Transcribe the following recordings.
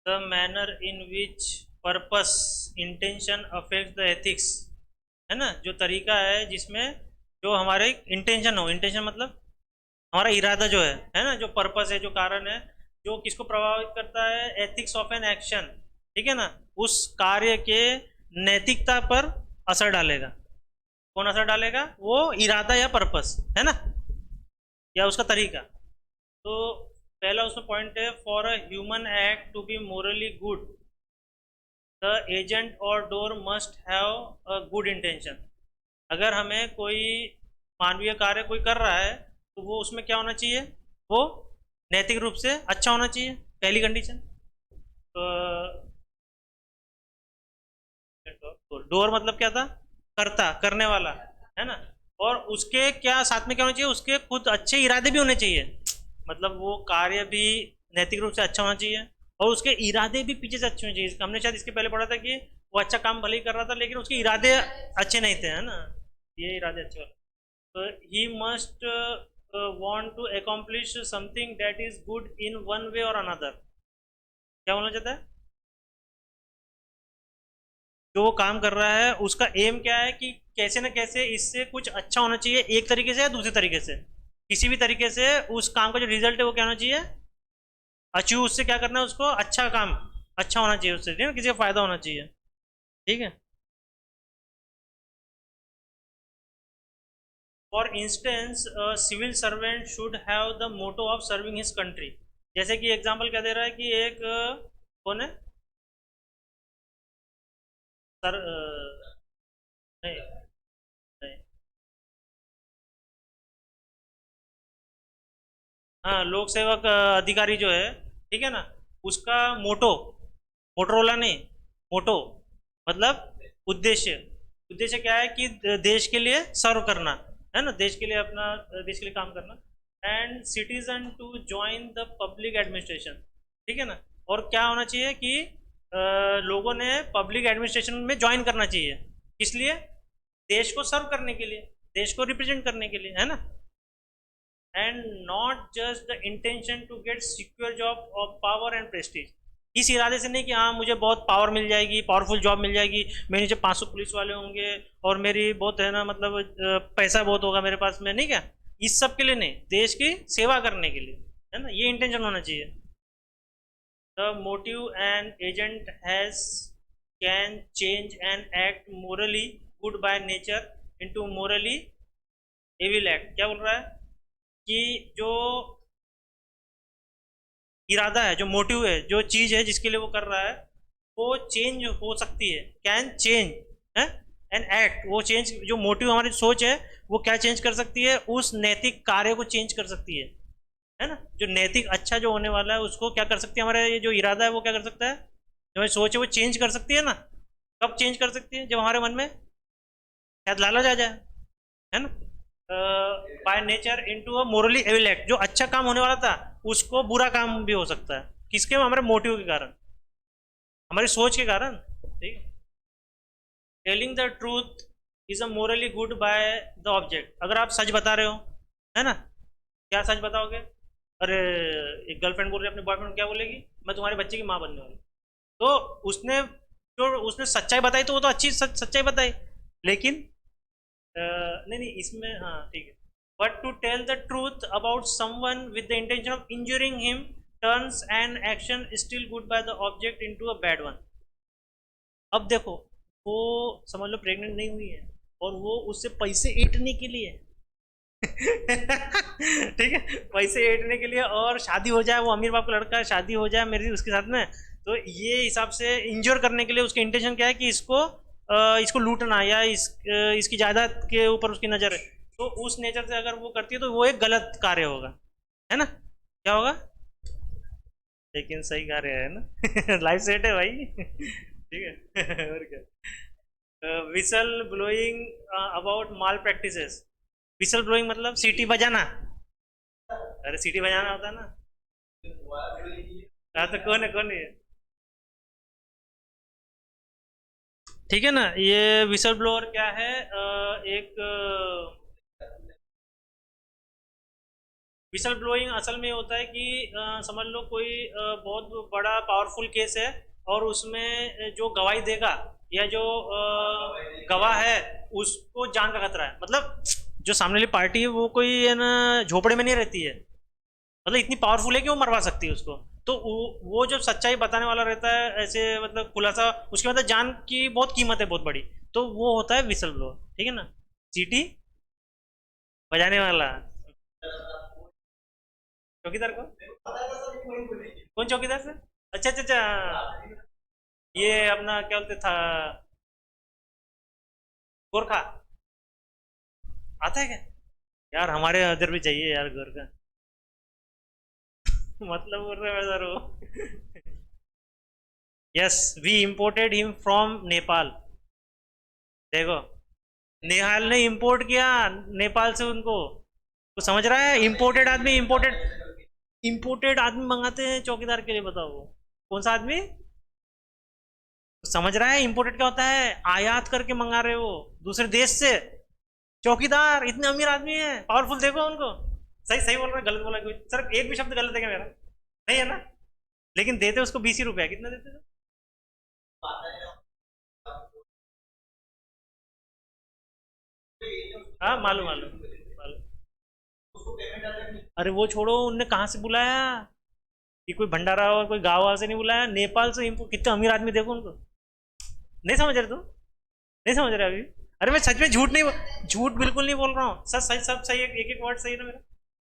The manner in which purpose intention affect the ethics, है ना, जो तरीका है जिसमें जो हमारे इंटेंशन हो, इंटेंशन मतलब हमारा इरादा जो है ना, जो पर्पस है, जो कारण है, जो किसको प्रभावित करता है, एथिक्स ऑफ एन एक्शन, ठीक है ना, उस कार्य के नैतिकता पर असर डालेगा। कौन असर डालेगा? वो इरादा या पर्पस, है ना, या उसका तरीका। तो पहला उसमें पॉइंट है, for a human act to be morally good the agent or doer must have a good intention. अगर हमें कोई मानवीय कार्य कोई कर रहा है तो वो उसमें क्या होना चाहिए? वो नैतिक रूप से अच्छा होना चाहिए, पहली कंडीशन। तो डोर मतलब क्या था? करता, करने वाला, है ना। और उसके क्या साथ में क्या होना चाहिए? उसके खुद अच्छे इरादे भी होने चाहिए, मतलब वो कार्य भी नैतिक रूप से अच्छा होना चाहिए, और उसके इरादे भी पीछे से अच्छे होने चाहिए। हमने शायद इसके पहले पढ़ा था कि वो अच्छा काम भले ही कर रहा था लेकिन उसके इरादे अच्छे नहीं थे, है ना, ये इरादे अच्छे वाले। तो he must want to accomplish something that is good in one way or another. क्या बोलना चाहता है? जो वो काम कर रहा है उसका एम क्या है कि कैसे ना कैसे इससे कुछ अच्छा होना चाहिए, एक तरीके से या दूसरे तरीके से, किसी भी तरीके से उस काम का जो रिजल्ट है वो क्या होना चाहिए? अचीव, उससे क्या करना है उसको? अच्छा काम, अच्छा होना चाहिए उससे, ठीक है, किसी का फायदा होना चाहिए, ठीक है। For instance civil servant should have the motto of serving his country. जैसे कि एग्जाम्पल क्या दे रहा है कि एक कौन है सर, नहीं नहीं, हाँ, लोक सेवक अधिकारी जो है, ठीक है ना, उसका मोटो, मोटरोला नहीं, मोटो मतलब उद्देश्य। उद्देश्य क्या है कि देश के लिए सर्व करना, है ना, देश के लिए अपना, देश के लिए काम करना। And citizen to join the public administration, ठीक है ना। और क्या होना चाहिए कि लोगों ने पब्लिक एडमिनिस्ट्रेशन में ज्वाइन करना चाहिए, किस लिए? देश को सर्व करने के लिए, देश को रिप्रेजेंट करने के लिए, है ना। And not just the intention to get secure job of power and prestige. इस इरादे से नहीं कि हाँ मुझे बहुत पावर मिल जाएगी, पावरफुल जॉब मिल जाएगी, मेरे नीचे 500 पुलिस वाले होंगे और मेरी बहुत, है ना, मतलब पैसा बहुत होगा मेरे पास में, नहीं क्या, इस सब के लिए नहीं, देश की सेवा करने के लिए, है ना, ये इंटेंशन होना चाहिए। The motive and agent has can change and act morally good by nature into morally evil act. क्या बोल रहा है कि जो इरादा है, जो मोटिव है, जो चीज है जिसके लिए वो कर रहा है, वो चेंज हो सकती है, कैन चेंज है एन एक्ट, वो चेंज, जो मोटिव हमारी सोच है वो क्या चेंज कर सकती है? उस नैतिक कार्य को चेंज कर सकती है ना, जो नैतिक अच्छा जो होने वाला है उसको क्या कर सकती है? हमारा ये जो इरादा है वो क्या कर सकता है, जो हमारी सोच है वो चेंज कर सकती है ना। कब चेंज कर सकती है? जब हमारे मन में शायद लालच आ जाए, है ना, by nature into a morally evil act, जो अच्छा काम होने वाला था उसको बुरा काम भी हो सकता है, किसके? हमारे मोटिव के कारण, हमारी सोच के कारण, ठीक है। Telling the truth is a morally good by the object. अगर आप सच बता रहे हो, है ना, क्या सच बताओगे? अरे, एक गर्लफ्रेंड बोल रही है अपने बॉयफ्रेंड को, क्या बोलेगी? मैं तुम्हारे बच्चे की माँ बनने वाली। तो उसने, जो उसने सच्चाई बताई तो वो तो अच्छी सच्चाई बताई, लेकिन नहीं नहीं, इसमें हाँ ठीक है। But to tell the truth about someone with the intention of injuring him turns an action still good by the object into a bad one. अब देखो, वो समझ लो प्रेग्नेंट नहीं हुई है और वो उससे पैसे ऐंठने के लिए ठीक है, पैसे ऐंठने के लिए, और शादी हो जाए, वो अमीर बाप का लड़का है, शादी हो जाए मेरी उसके साथ में, तो ये हिसाब से इंजोर करने के लिए उसका इंटेंशन क्या है कि इसको इसको लूटना, या इसकी जायदाद के ऊपर उसकी नज़र है, तो उस नेचर से अगर वो करती है तो वो एक गलत कार्य होगा, है ना, क्या होगा? लेकिन सही कार्य है ना लाइफ सेट है भाई ठीक है और क्या? Whistle blowing about mall practices. Whistle blowing मतलब सीटी बजाना, अरे सीटी बजाना होता है ना। हाँ, तो कौन है ये? ठीक है ना, ये विसल ब्लोअर क्या है? एक विसल ब्लोइंग असल में होता है कि समझ लो कोई बहुत बड़ा पावरफुल केस है और उसमें जो गवाही देगा या जो गवाह है उसको जान का खतरा है, मतलब जो सामने वाली पार्टी है वो कोई है ना झोपड़े में नहीं रहती है, मतलब इतनी पावरफुल है कि वो मरवा सकती है उसको। तो वो जब सच्चाई बताने वाला रहता है ऐसे, मतलब खुलासा, उसकी मतलब जान की बहुत कीमत है बहुत बड़ी, तो वो होता है विसल ब्लोअर, ठीक है ना। चीटी बजाने वाला चौकीदार को, कौन चौकीदार से? अच्छा अच्छा अच्छा, ये अपना क्या बोलते था, गोरखा, आता है क्या? यार हमारे इधर भी चाहिए यार गोरखा। मतलब बोल रहे हैं सर वो। Yes, we imported him from Nepal. देखो, नेहाल ने इंपोर्ट किया नेपाल से उनको, तो समझ रहा है, इंपोर्टेड आदमी, इंपोर्टेड आदमी मंगाते हैं चौकीदार के लिए, बताओ वो कौन सा आदमी? समझ रहा है इंपोर्टेड क्या होता है? आयात करके मंगा रहे हो दूसरे देश से। चौकीदार इतने अमीर आदमी है, पावरफुल, देखो उनको। सही सही बोल रहा है, गलत बोला कोई सर? एक भी शब्द गलत है क्या मेरा? नहीं है ना? लेकिन देते उसको 20 ही रुपया, कितना देते थे? हाँ मालूम मालूम मालूम। अरे वो छोड़ो, उनने कहाँ से बुलाया, कि कोई भंडारा और कोई गाँव से नहीं बुलाया, नेपाल से कितने अमीर आदमी, देखो उनको। नहीं समझ रहे तुम? नहीं समझ रहे अभी? अरे मैं सच में झूठ नहीं, झूठ बिल्कुल नहीं बोल रहा हूँ, सच सही, सब सही है, एक एक वर्ड सही है ना मेरा,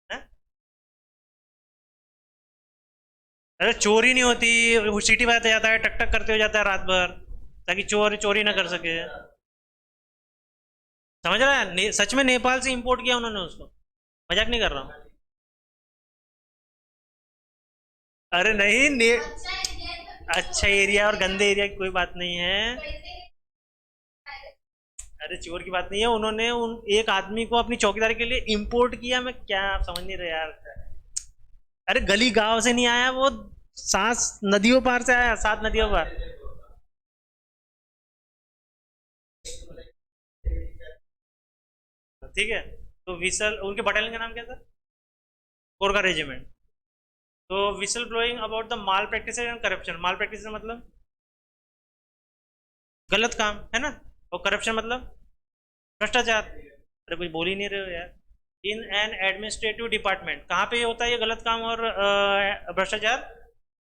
है? अरे चोरी नहीं होती, वो सीटी बजाते जाता है, टक टक करते हो जाता है रात भर, ताकि चोर चोरी ना कर सके। समझ रहा है? सच में नेपाल से इंपोर्ट किया उन्होंने उसको, मजाक नहीं कर रहा हूँ। अरे नहीं अच्छा एरिया और गंदे एरिया की कोई बात नहीं है। अरे चोर की बात नहीं है, उन्होंने उन एक आदमी को अपनी चौकीदारी के लिए इंपोर्ट किया, मैं क्या, आप समझ नहीं रहे यार। अरे गली गांव से नहीं आया वो, 7 नदियों पार से आया, 7 नदियों पार। ठीक है, तो विसल, उनके बटालियन का नाम क्या था? कोरगा रेजिमेंट। तो whistle blowing about the mall practice and corruption, mall practice मतलब गलत काम है ना, और करप्शन मतलब भ्रष्टाचार। अरे कुछ बोल ही नहीं रहे हो यार। इन एन एडमिनिस्ट्रेटिव डिपार्टमेंट, कहाँ पे होता है ये गलत काम और भ्रष्टाचार?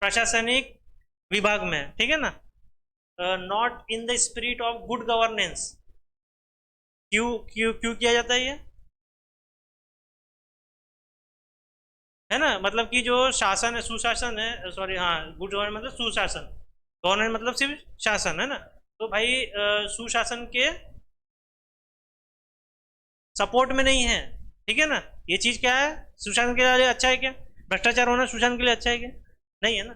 प्रशासनिक विभाग में, ठीक है ना। Not in the spirit of good governance, क्यों क्यों क्यों किया जाता है ये? है ना, मतलब कि जो शासन है, सुशासन है, सॉरी हाँ, गुड गवर्नेंस मतलब सुशासन, गवर्नेंस मतलब सिर्फ शासन, है ना। तो भाई सुशासन के सपोर्ट में नहीं है, ठीक है ना। ये चीज क्या है, सुशासन के लिए अच्छा है क्या? भ्रष्टाचार होना सुशासन के लिए अच्छा है क्या? नहीं है ना।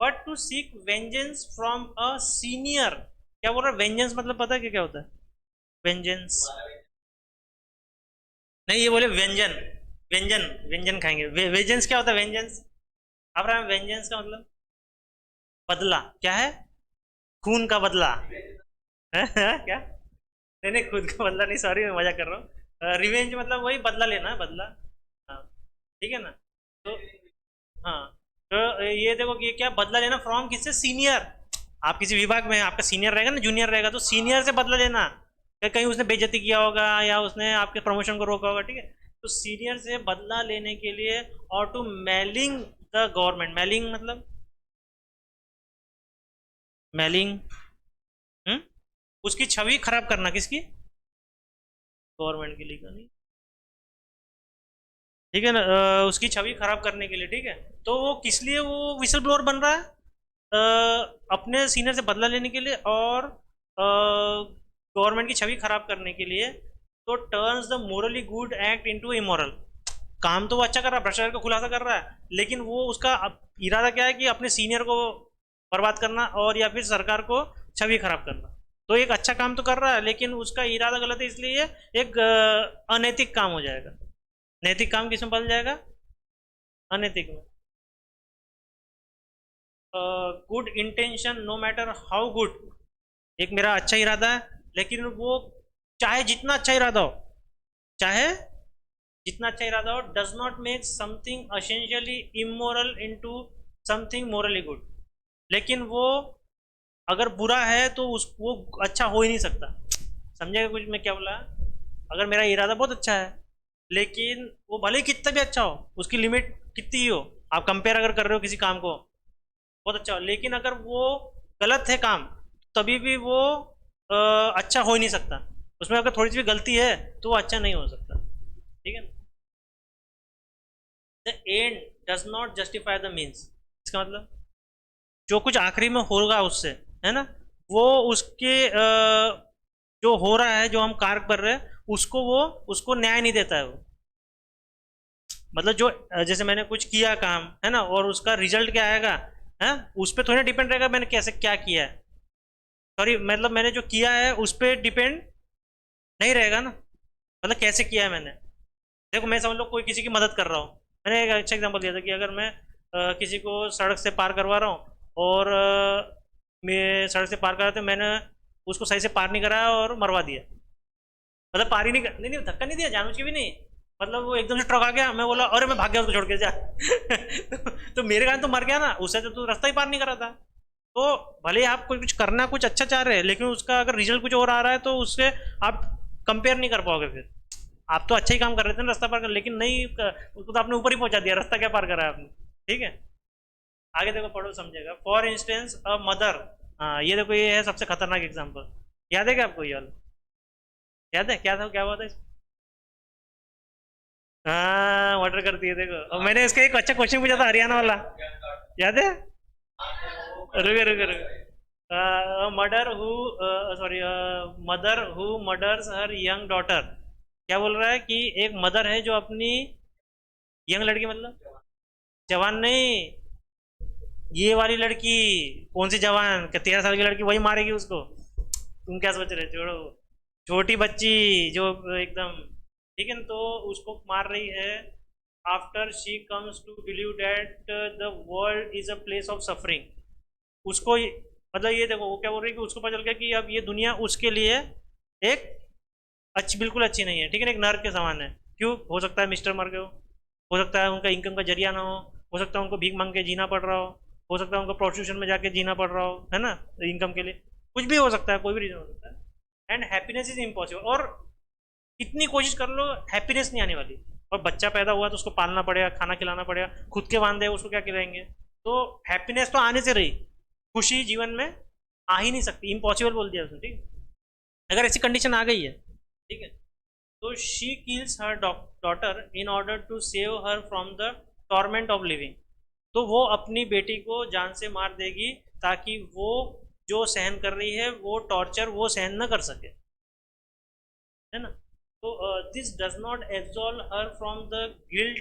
But to seek vengeance from a senior, क्या बोल रहा है वेंजेंस मतलब, पता है क्या क्या होता है वेंजेंस? नहीं, ये बोले व्यंजन, व्यंजन, व्यंजन खाएंगे, वेजेंस क्या होता है वेंजेंस? आप रहा वेंजेंस का मतलब बदला, क्या है? खून का बदला। क्या? नहीं नहीं, खुद का बदला नहीं, सॉरी मैं मजा कर रहा हूँ। रिवेंज मतलब वही बदला लेना है, बदला। हाँ, ठीक है ना। तो हाँ, तो ये देखो कि ये क्या, बदला लेना फ्रॉम किससे? सीनियर। आप किसी विभाग में, आपका सीनियर रहेगा ना, जूनियर रहेगा, तो सीनियर से बदला लेना, कहीं उसने बेइज्जती किया होगा या उसने आपके प्रमोशन को रोका होगा, ठीक है। तो सीनियर से बदला लेने के लिए, और to maligning the government, maligning मतलब मेलिंग, उसकी छवि खराब करना, किसकी? गवर्नमेंट की, लिखा नहीं, ठीक है ना, उसकी छवि खराब करने के लिए, ठीक है। तो वो किस लिए वो विसल ब्लोअर बन रहा है? अपने सीनियर से बदला लेने के लिए और गवर्नमेंट की छवि खराब करने के लिए। तो turns the morally good act into immoral, काम तो वो अच्छा कर रहा है, भ्रष्टाचार का खुलासा कर रहा है, लेकिन वो उसका इरादा क्या है कि अपने सीनियर को बर्बाद करना और या फिर सरकार को छवि खराब करना। तो एक अच्छा काम तो कर रहा है, लेकिन उसका इरादा गलत है, इसलिए एक अनैतिक काम हो जाएगा। नैतिक काम किसमें बदल जाएगा? अनैतिक में। Good intention no matter how good, एक मेरा अच्छा इरादा है, लेकिन वो चाहे जितना अच्छा इरादा हो, चाहे जितना अच्छा इरादा हो, does not make something essentially immoral into something morally good. लेकिन वो अगर बुरा है तो उस वो अच्छा हो ही नहीं सकता। समझेगा कुछ मैं क्या बोला? अगर मेरा इरादा बहुत अच्छा है, लेकिन वो भले ही कितना भी अच्छा हो, उसकी लिमिट कितनी ही हो, आप कंपेयर अगर कर रहे हो किसी काम को, बहुत अच्छा हो, लेकिन अगर वो गलत है काम, तभी भी वो अच्छा हो ही नहीं सकता। उसमें अगर थोड़ी सी भी गलती है तो वो अच्छा नहीं हो सकता। ठीक है। The end does not justify the means. इसका मतलब जो कुछ आखिरी में होगा उससे, है ना, वो उसके जो हो रहा है, जो हम कार्य कर रहे हैं, उसको वो उसको न्याय नहीं देता है वो। मतलब जो जैसे मैंने कुछ किया काम, है ना, और उसका रिजल्ट क्या आएगा, है, उस पर थोड़ी ना डिपेंड रहेगा मैंने कैसे क्या किया है। सॉरी, मतलब मैंने जो किया है उस पर डिपेंड नहीं रहेगा ना। मतलब कैसे किया है मैंने। देखो मैं समझ लो कोई किसी की मदद कर रहा हूँ। मैंने एक अच्छा एग्जांपल दिया था कि अगर मैं किसी को सड़क से पार करवा रहा हूँ, और मैं सड़क से पार करा तो मैंने उसको सही से पार नहीं कराया और मरवा दिया। मतलब पार ही नहीं नहीं नहीं, धक्का नहीं दिया जानबूझ के भी नहीं। मतलब वो एकदम से ट्रक आ गया, मैं बोला अरे मैं भाग गया उसको छोड़ के जा। तो मेरे कारण तो मर गया ना, उससे तो रास्ता ही पार नहीं करा था। तो भले ही आप कुछ करना कुछ अच्छा चाह रहे हैं, लेकिन उसका अगर रिजल्ट कुछ और आ रहा है तो उससे आप कंपेयर नहीं कर पाओगे फिर। आप तो अच्छा ही काम कर रहे थे ना रास्ता पार कर, लेकिन नहीं उसको तो आपने ऊपर ही पहुंचा दिया, रास्ता क्या पार करा है आपने। ठीक है। आगे देखो, पढ़ो समझेगा। For instance a mother. हाँ ये देखो, ये है सबसे खतरनाक एग्जाम्पल। याद है क्या आपको ये वाला? याद है क्या था, क्या हुआ था हाँ मर्डर करती है देखो। और मैंने इसका एक अच्छा क्वेश्चन पूछा था हरियाणा वाला, याद है? रुको रुको रुको। Murder who, sorry, mother who murders her young daughter. क्या बोल रहा है कि एक मदर है जो अपनी यंग लड़की, मतलब जवान नहीं, ये वाली लड़की। कौन सी जवान, क्या 13 साल की लड़की वही मारेगी उसको? तुम क्या सोच रहे हो, छोड़ो। छोटी बच्ची जो एकदम, ठीक है ना, तो उसको मार रही है। After she comes to believe that the world is a place of suffering. उसको मतलब ये देखो वो क्या बोल रही है कि उसको पता चल गया कि अब ये दुनिया उसके लिए एक अच्छी, बिल्कुल अच्छी नहीं है, ठीक है ना, एक नर्क के समान है। क्यों? हो सकता है मिस्टर मर गए हो सकता है उनका इनकम का जरिया ना हो सकता है उनको भीख मांग के जीना पड़ रहा हो सकता है उनको प्रोस्टिट्यूशन में जाके जीना पड़ रहा हो, है ना, इनकम के लिए। कुछ भी हो सकता है, कोई भी रीजन हो सकता है। And happiness is impossible. और कितनी कोशिश कर लो, हैप्पीनेस नहीं आने वाली। और बच्चा पैदा हुआ तो उसको पालना पड़ेगा, खाना खिलाना पड़ेगा, खुद के वांदे उसको क्या खिलाएंगे। तो हैप्पीनेस तो आने से रही, खुशी जीवन में आ ही नहीं सकती, इम्पॉसिबल बोल दिया उसने। ठीक, अगर ऐसी कंडीशन आ गई है, ठीक है, तो she kills her daughter in order to save her from the torment of living. तो वो अपनी बेटी को जान से मार देगी ताकि वो जो सहन कर रही है वो टॉर्चर वो सहन न कर सके, है ना। तो this does not absolve her from the guilt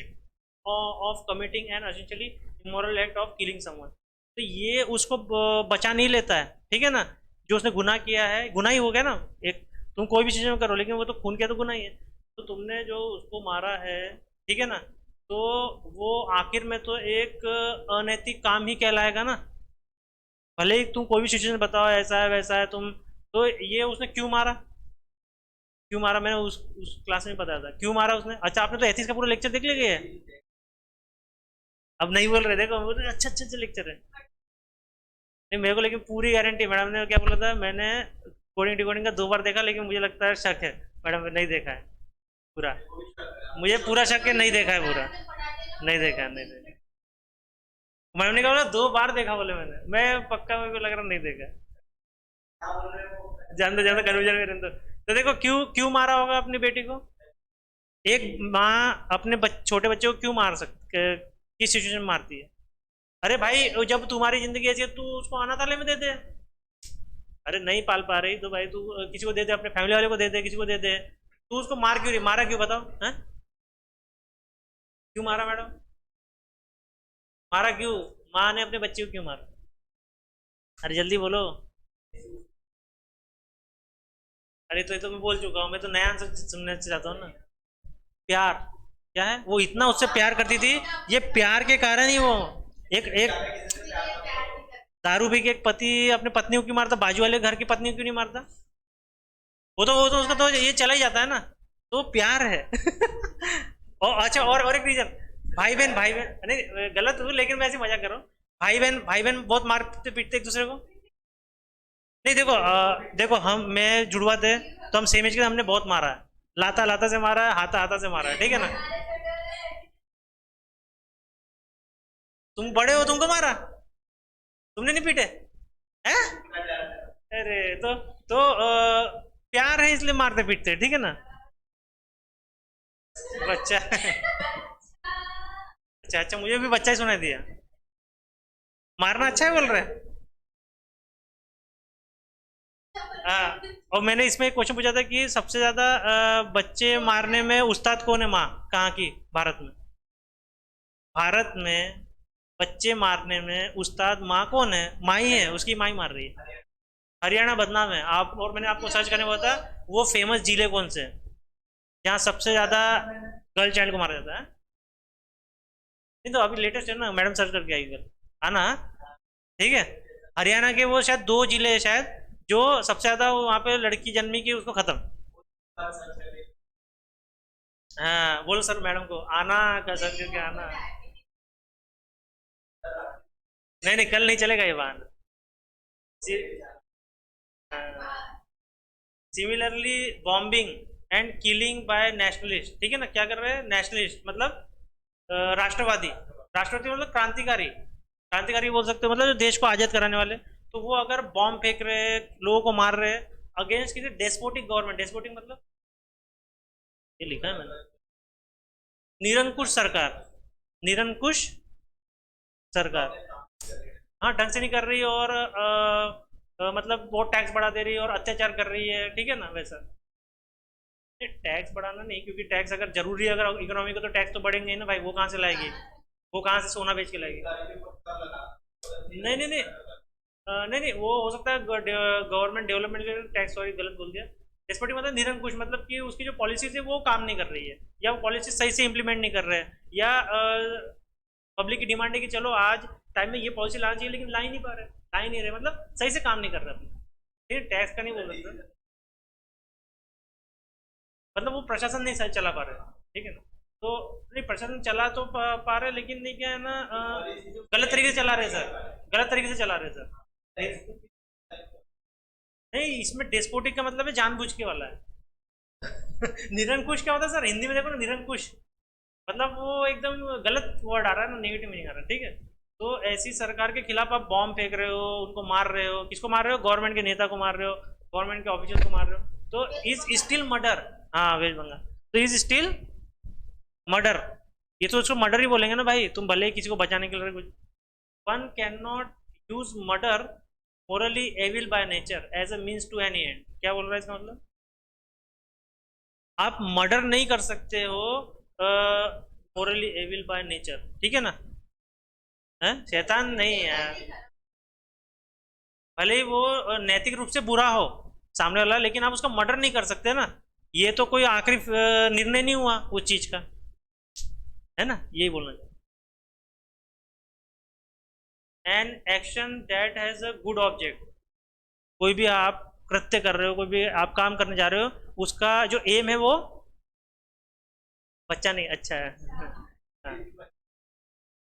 of committing an essentially immoral act of killing someone. तो ये उसको बचा नहीं लेता है, ठीक है ना। जो उसने गुनाह किया है, गुनाह ही हो गया ना एक। तुम कोई भी चीज़ में करो, लेकिन वो तो खून किया तो गुनाह ही है। तो तुमने जो उसको मारा है, ठीक है ना, तो वो आखिर में तो एक अनैतिक काम ही कहलाएगा ना। भले ही तुम कोई भी सिचुएशन बताओ ऐसा है वैसा है तुम, तो ये उसने क्यों मारा, क्यों मारा, मैंने उस क्लास में बताया था क्यों मारा उसने। अच्छा आपने तो एथिक्स का पूरा लेक्चर देख लिया है। अब नहीं बोल रहे, देखो बोल रहे अच्छा अच्छा अच्छा लेक्चर है। नहीं मेरे को लेकिन पूरी गारंटी, मैडम ने क्या बोला था, मैंने कोडिंग डिकोडिंग का 2 बार देखा, लेकिन मुझे लगता है शक है, मैडम नहीं देखा है पूरा। मुझे पूरा शक है, नहीं देखा है पूरा, नहीं देखा है, नहीं देखा। मैडम ने कहा बोला 2 बार देखा, बोले मैंने, मैं पक्का मेरे को लग रहा नहीं देखा। जानते जानते कन्फ्यूजन में रहते। तो देखो क्यों क्यों मारा होगा अपनी बेटी को। एक माँ अपने छोटे बच्चे को क्यों मार सकती, किस सिचुएशन में मारती है? अरे भाई जब तुम्हारी जिंदगी ऐसी है तू उसको अनाथालय में दे दे। अरे नहीं पाल पा रही तो भाई तू किसी को दे दे, अपने फैमिली वाले को दे दे, किसी को दे दे। तू उसको मार क्यों रही, मारा क्यों बताओ है? क्यों मारा मैडम, मारा क्यों? माँ ने अपने बच्चे को क्यों मारा? अरे जल्दी बोलो। अरे तो ये तो मैं बोल चुका हूँ, मैं तो नया आंसर सुनना चाहता हूँ ना। प्यार। क्या है, वो इतना उससे प्यार करती थी, ये प्यार के कारण ही वो एक एक दारू पी के एक पति अपने पत्नी को क्यों मारता, बाजू वाले घर की पत्नी को क्यों नहीं मारता? वो तो उसका तो ये चला ही जाता है ना। तो प्यार है। और अच्छा, और एक रीजन, भाई बहन नहीं गलत हूँ, लेकिन मैं ऐसे मजाक कर रहा हूँ। भाई बहन बहुत मारते पीटते एक दूसरे को। नहीं देखो, देखो हम मैं जुड़वा थे, तो हम सेम एज के, हमने बहुत मारा है। लाता लाता से मारा है, हाथा हाथा से मारा है, ठीक है ना। तुम बड़े हो, तुमको मारा, तुमने नहीं पीटे हैं? अरे प्यार है इसलिए मारते पीटते, ठीक है ना। बच्चा अच्छा अच्छा, मुझे भी बच्चा ही सुनाई दिया। मारना अच्छा है बोल रहे हैं। हाँ। और मैंने इसमें एक क्वेश्चन पूछा था कि सबसे ज्यादा बच्चे मारने में उस्ताद कौन है, माँ कहाँ की, भारत में। भारत में बच्चे मारने में उस्ताद माँ कौन है, माँ ही है, उसकी माँ ही मार रही है। हरियाणा बदनाम है आप, और मैंने आपको सर्च करने को था, वो फेमस जिले कौन से हैं जहाँ सबसे ज्यादा गर्ल चाइल्ड को मारा जाता है। नहीं तो अभी लेटेस्ट है ना, मैडम सर्च करके आई कल, आना। ठीक है। हरियाणा के वो शायद 2 जिले हैं शायद, जो सबसे ज्यादा वहाँ पे लड़की जन्मी की उसको खत्म। हाँ बोलो सर, मैडम को आना का सर्च करके आना। नहीं नहीं, कल नहीं चलेगा ये बहाना। Similarly bombing and killing by nationalist, ठीक है ना, क्या कर रहे हैं नेशनलिस्ट मतलब राष्ट्रवादी। राष्ट्रवादी मतलब क्रांतिकारी, क्रांतिकारी बोल सकते हो, मतलब जो देश को आजाद कराने वाले। तो वो अगर बॉम्ब फेंक रहे हैं, लोगों को मार रहे हैं अगेंस्ट किसी डेस्पोटिक गवर्नमेंट, डेस्पोटिक मतलब, ये लिखा है मैंने, निरंकुश सरकार, निरंकुश सरकार। हाँ ढंग से नहीं कर रही, और मतलब बहुत टैक्स बढ़ा दे रही है और अत्याचार कर रही है, ठीक है ना वैसा। टैक्स बढ़ाना नहीं, क्योंकि टैक्स अगर जरूरी है अगर इकोनॉमी को, तो टैक्स तो बढ़ेंगे ही ना भाई, वो कहाँ से लाएगी, वो कहाँ से सोना बेच के लाएगी। नहीं नहीं नहीं, नहीं नहीं, वो हो सकता है गवर्नमेंट डेवलपमेंट के टैक्स, सॉरी गलत बोल दिया। डेस्पोटिक मतलब निरंकुश, मतलब कि उसकी जो पॉलिसीज है वो काम नहीं कर रही है, या वो पॉलिसी सही से इंप्लीमेंट नहीं कर रहे हैं, या पब्लिक की डिमांड है कि चलो आज टाइम में ये पॉलिसी लाना चाहिए, लेकिन ला ही नहीं पा रहे, ला ही नहीं रहे, मतलब सही से काम नहीं कर रहे अपने। फिर टैक्स का नहीं बोल सकते, मतलब वो प्रशासन नहीं सही चला पा रहे, ठीक है ना। तो नहीं, प्रशासन चला तो पा रहे, लेकिन नहीं क्या है ना, गलत तरीके से चला रहे सर, गलत तरीके से चला रहे सर। नहीं, इसमें डेस्पोटिक का मतलब है जानबूझ के वाला है। निरंकुश क्या होता है सर, हिंदी में देखो ना, निरंकुश मतलब वो एकदम गलत वर्ड आ रहा है ना, नेगेटिव मीनिंग आ रहा है, ठीक है। तो ऐसी सरकार के खिलाफ आप बॉम्ब फेंक रहे हो, उनको मार रहे हो, किसको मार रहे हो, गवर्नमेंट के नेता को मार रहे हो, गवर्नमेंट के ऑफिशियल को मार रहे हो, तो इज स्टिल मर्डर। हाँ वेस्ट बंगाल, तो इज स्टिल मर्डर। ये तो उसको मर्डर ही बोलेंगे ना भाई, तुम भले ही किसी को बचाने के लिए कुछ। One can not use murder morally evil by nature as a means to any end, क्या बोल रहा है इसका मतलब, आप मर्डर नहीं कर सकते हो मोरली एविल बाय नेचर, ठीक है ना। हैं, शैतान नहीं है, भले ही वो नैतिक रूप से बुरा हो सामने वाला, लेकिन आप उसका मर्डर नहीं कर सकते ना। ये तो कोई आखिरी निर्णय नहीं हुआ उस चीज का, है ना, यही बोलना चाहिए। An action that has a good object, कोई भी आप कृत्य कर रहे हो, कोई भी आप काम करने जा रहे हो, उसका जो एम है वो, बच्चा नहीं अच्छा है। हाँ।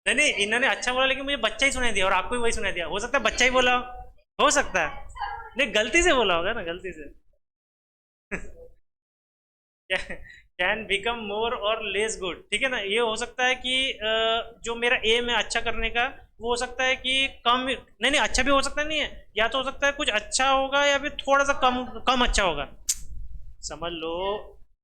नहीं नहीं, इन्होंने अच्छा बोला, लेकिन मुझे बच्चा ही सुनाई दिया, और आपको भी वही सुनाई दिया, हो सकता है बच्चा ही बोला हो सकता है। नहीं गलती से बोला होगा ना, गलती से। कैन बिकम मोर और लेस गुड, ठीक है ना, ये हो सकता है कि जो मेरा एम है अच्छा करने का, वो हो सकता है कि कम, नहीं नहीं अच्छा भी हो सकता नहीं है, या तो हो सकता है कुछ अच्छा होगा, या फिर थोड़ा सा कम कम अच्छा होगा। समझ लो,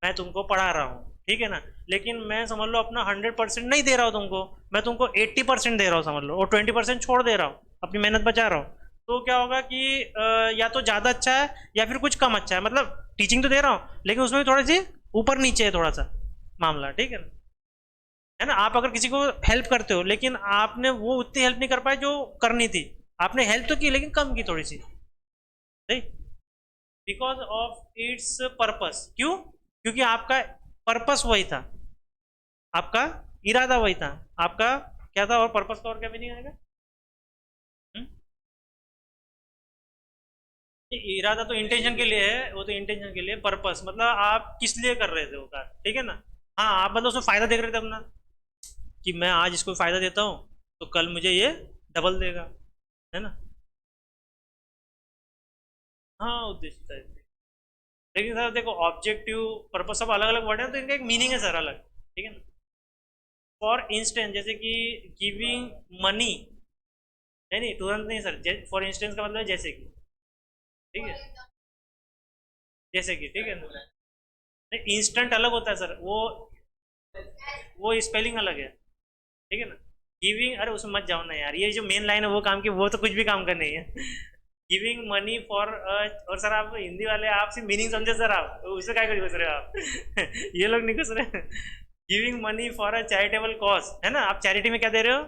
मैं तुमको पढ़ा रहा हूँ, ठीक है ना, लेकिन मैं समझ लो अपना 100% नहीं दे रहा हूँ तुमको, मैं तुमको 80% दे रहा हूँ समझ लो, और 20% छोड़ दे रहा हूँ, अपनी मेहनत बचा रहा हूँ। तो क्या होगा कि या तो ज़्यादा अच्छा है, या फिर कुछ कम अच्छा है, मतलब टीचिंग तो दे रहा हूँ, लेकिन उसमें भी थोड़ी सी ऊपर नीचे है थोड़ा सा मामला, ठीक है ना। है ना, आप अगर किसी को हेल्प करते हो, लेकिन आपने वो उतनी हेल्प नहीं कर पाए जो करनी थी, आपने हेल्प तो की लेकिन कम की थोड़ी सी, सही, बिकॉज ऑफ इट्स पर्पस, क्यों, क्योंकि आपका पर्पस वही था, आपका इरादा वही था, आपका क्या था, और पर्पस का और क्या मीनिंग आएगा। हुँ? इरादा तो इंटेंशन के लिए है, वो तो इंटेंशन के लिए, पर्पस मतलब आप किस लिए कर रहे थे वो कार्य, ठीक है ना। हाँ आप मतलब उसमें फायदा देख रहे थे अपना, कि मैं आज इसको फायदा देता हूँ तो कल मुझे ये डबल देगा, है ना। हाँ उद्देश्य था इसमें। लेकिन सर देखो ऑब्जेक्टिव पर्पस सब अलग अलग वर्ड है, तो इनका एक मीनिंग है सर अलग, ठीक है ना। फॉर इंस्टेंस जैसे कि गिविंग मनी, नहीं नहीं तुरंत नहीं सर, फॉर इंस्टेंस का मतलब है जैसे कि, ठीक है, जैसे कि, ठीक है ना। नहीं इंस्टेंट अलग होता है सर, वो स्पेलिंग अलग है, ठीक है ना। गिविंग, अरे उसमें मत जाओ ना यार, ये जो मेन लाइन है वो काम की, वो तो कुछ भी काम का नहीं है। गिविंग मनी फॉर, और सर आप हिंदी वाले आप सिर्फ मीनिंग समझे सर, आप उससे क्या कर घुस रहे हो आप। ये लोग नहीं घुस रहे। Giving money for a charitable cause, है ना, आप चैरिटी में क्या दे रहे हो,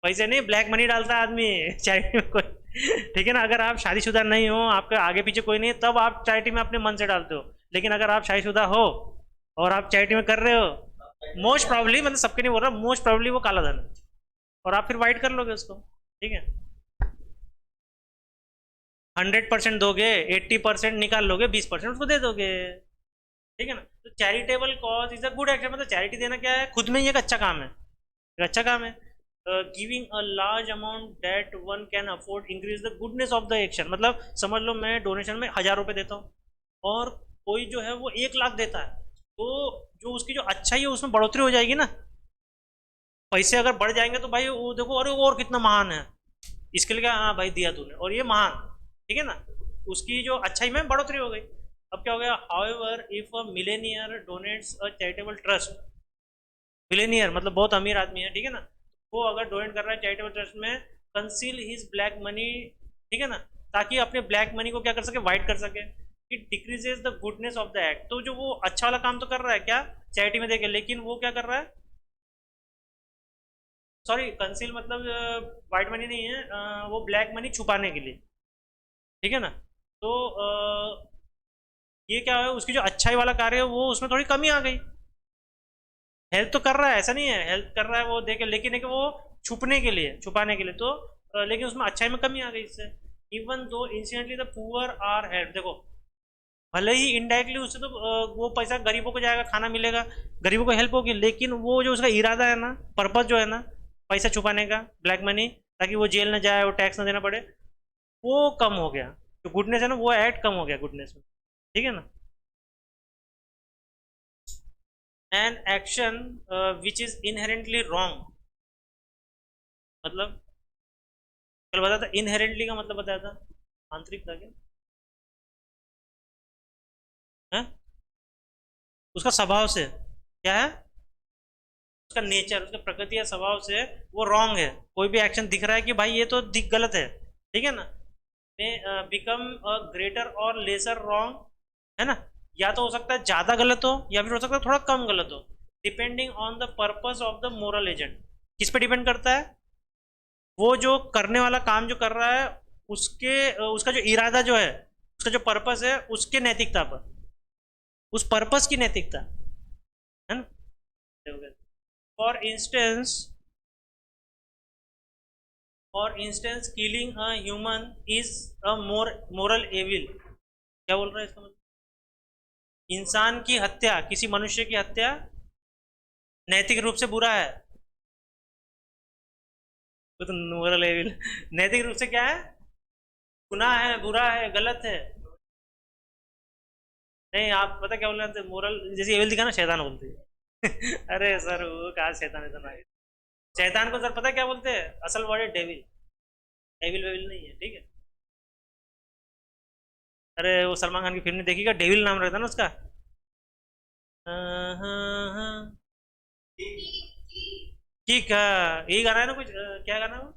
पैसे नहीं, ब्लैक मनी डालता है आदमी चैरिटी में कोई, ठीक है ना। अगर आप शादीशुदा नहीं हो, आपके आगे पीछे कोई नहीं है, तब आप चैरिटी में अपने मन से डालते हो। लेकिन अगर आप शादीशुदा हो और आप चैरिटी में कर रहे हो, मोस्ट प्रॉब्ली, मतलब सबके नहीं बोल रहा, मोस्ट प्रॉब्ली वो काला धन है, और आप फिर वाइट कर लोगे उसको, ठीक है। 100% दोगे, 80% निकाल लोगे, 20% उसको दे दोगे, ठीक है ना। तो charitable cause is a good action, मतलब चैरिटी देना क्या है, खुद में ही एक अच्छा काम है, एक अच्छा काम है। Giving a large amount that one can afford increase the goodness of the action, मतलब समझ लो मैं डोनेशन में 1,000 रुपये देता हूँ, और कोई जो है वो 1 लाख देता है, तो जो उसकी जो अच्छाई है उसमें बढ़ोतरी हो जाएगी ना। पैसे अगर बढ़ जाएंगे तो भाई वो देखो, अरे वो और कितना महान है, इसके लिए क्या, हाँ भाई दिया तूने और ये महान, ठीक है ना, उसकी जो अच्छाई में बढ़ोतरी हो गई। अब क्या हो गया, however if a millionaire donates a charitable trust, millionaire मतलब बहुत अमीर आदमी है, ठीक है ना, वो अगर डोनेट कर रहा है चैरिटेबल ट्रस्ट में, कंसील हिज ब्लैक मनी, ठीक है ना, ताकि अपने ब्लैक मनी को क्या कर सके, वाइट कर सके। It decreases the goodness of the act, तो जो वो अच्छा वाला काम तो कर रहा है क्या, चैरिटी में देके, लेकिन वो क्या कर रहा है, सॉरी कंसील मतलब वाइट मनी नहीं है, वो ब्लैक मनी छुपाने के लिए, ठीक है ना। तो ये क्या है, उसकी जो अच्छाई वाला कार्य है वो उसमें थोड़ी कमी आ गई। हेल्प तो कर रहा है, ऐसा नहीं है, हेल्प कर रहा है वो देखे, लेकिन एक वो छुपने के लिए, छुपाने के लिए, तो लेकिन उसमें अच्छाई में कमी आ गई इससे। Even though incidentally the poor are help, देखो भले ही इनडायरेक्टली उससे तो वो पैसा गरीबों को जाएगा, खाना मिलेगा, गरीबों को हेल्प होगी, लेकिन वो जो उसका इरादा है ना, पर्पज जो है ना, पैसा छुपाने का, ब्लैक मनी, ताकि वो जेल ना जाए, वो टैक्स ना देना पड़े, वो कम हो गया। जो गुडनेस है ना वो ऐड कम हो गया गुडनेस में, ठीक है ना। An action which is inherently wrong, मतलब कल बताया था इनहेरेंटली का मतलब बताया था, आंतरिक था क्या है, उसका स्वभाव से क्या है, उसका नेचर, उसका प्रकृति या स्वभाव से वो रॉन्ग है, कोई भी एक्शन दिख रहा है कि भाई ये तो दिख गलत है, ठीक है ना, मे बिकम अ ग्रेटर और लेसर रॉन्ग, है ना, या तो हो सकता है ज्यादा गलत हो या फिर हो सकता है थोड़ा कम गलत हो, depending on the purpose of the moral agent, किस पे डिपेंड करता है, वो जो करने वाला काम जो कर रहा है उसके उसका जो इरादा जो है, उसका जो पर्पस है उसके नैतिकता पर, उस पर्पस की नैतिकता, है ना। For instance, for instance killing a human is a moral evil, क्या बोल रहा है इसका मतलब, इंसान की हत्या, किसी मनुष्य की हत्या नैतिक रूप से बुरा है, वो तो मोरल एविल, नैतिक रूप से क्या है, गुनाह है, बुरा है, गलत है। नहीं आप पता क्या बोल रहे थे, मोरल जैसे एविल दिखा ना, शैतान बोलते हैं। अरे सर वो कहा शैतान है, शैतान को सर पता क्या बोलते हैं, असल वर्ड है डेविल, एविल वेविल नहीं है, ठीक है। अरे वो सलमान खान की फिल्म में देखिएगा, डेविल नाम रहता है ना उसका। हाँ, हाँ, हाँ। ठीक है, यही गाना है ना कुछ, क्या गाना है वो,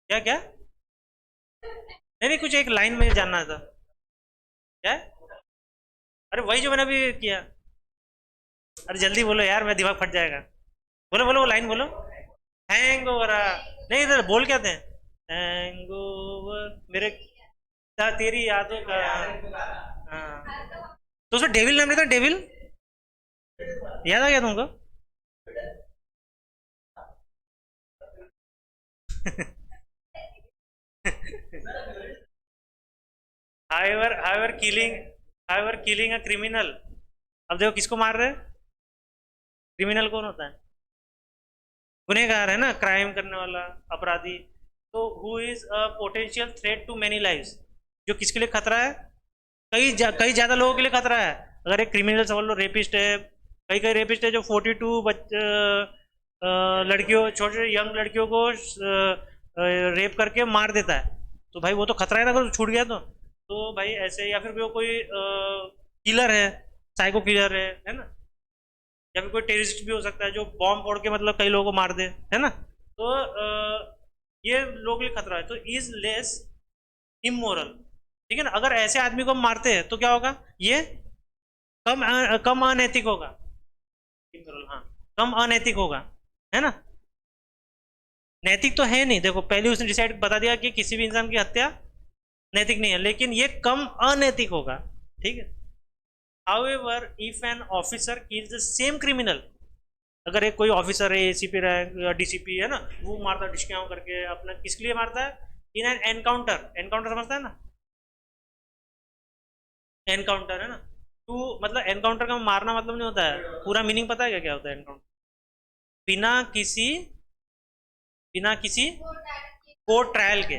क्या क्या, नहीं नहीं कुछ एक लाइन में जानना था, क्या है? अरे वही जो मैंने अभी किया, अरे जल्दी बोलो यार, मेरा दिमाग फट जाएगा, बोलो बोलो वो लाइन बोलो, हैंगओवर, नहीं इधर बोल क्या थे, हैंगओवर मेरे, तेरी यादों का, हाँ, तो उसमें डेविल नाम लेता, डेविल याद आ गया तुमको। However, however killing, however killing a criminal, अब देखो किसको मार रहे हैं, क्रिमिनल कौन होता है, गुनहगार है ना, क्राइम करने वाला, अपराधी। तो who is a potential threat to many lives, जो किसके लिए खतरा है, कई ज्यादा लोगों के लिए खतरा है। अगर एक क्रिमिनल समझ लो, रेपिस्ट है, कई कई रेपिस्ट है जो 42 लड़कियों, छोटे छोटे यंग लड़कियों को रेप करके मार देता है, तो भाई वो तो खतरा है ना, अगर छूट गया तो भाई ऐसे। या फिर वो कोई किलर है, साइको किलर है ना, या फिर कोई टेररिस्ट भी हो सकता है जो बॉम्ब फोड़ के मतलब कई लोगों को मार दे, है ना। तो ये लोगों के लिए खतरा है, तो इज लेस इमोरल, ठीक है ना। अगर ऐसे आदमी को हम मारते हैं तो क्या होगा, ये कम अनैतिक होगा, इमोरल, हाँ, कम अनैतिक होगा, है ना। नैतिक तो है नहीं, देखो पहले उसने डिसाइड बता दिया कि किसी भी इंसान की हत्या नैतिक नहीं है, लेकिन ये कम अनैतिक होगा, ठीक है। However, if an officer kills the same criminal, अगर एक कोई ऑफिसर है, एसीपी रैंक या डीसीपी है ना, वो मारता है डिस्काउंट करके अपना, किसके लिए मारता है, इन एन एनकाउंटर, एनकाउंटर समझता है ना, एनकाउंटर है ना। टू मतलब एनकाउंटर का मारना मतलब नहीं होता है, पूरा मीनिंग पता है क्या क्या होता है एनकाउंटर, बिना किसी बिना किसी कोर्ट ट्रायल के,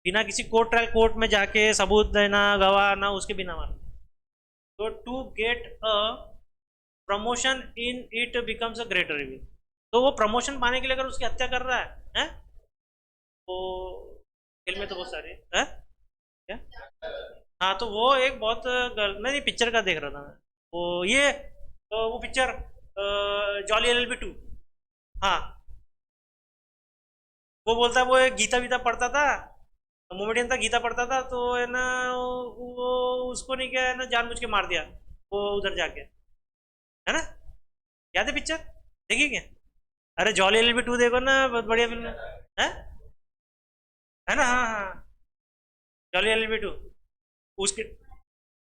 बिना किसी कोर्ट ट्रायल, कोर्ट में जाके सबूत देना, गवाह ना, उसके बिना मारना। तो to get a promotion in it becomes a greater review, तो वो प्रमोशन पाने के लिए अगर उसकी हत्या कर रहा है तो फिल्में तो बहुत सारी है क्या, हाँ, तो वो एक बहुत मैं नहीं पिक्चर का देख रहा था मैं, वो ये वो पिक्चर जॉली एलएलबी 2, हाँ, वो बोलता है वो एक गीता वीता पढ़ता था, मोमेडियन था, गीता पढ़ता था, तो है ना वो उसको नहीं क्या है ना, जानबूझ के मार दिया वो उधर जाके, है ना। याद है पिक्चर, देखिए क्या, अरे जॉली एलएलबी 2 देखो ना, बहुत बढ़िया फिल्म है, है ना, हाँ हाँ, जॉली एलएलबी 2, उसके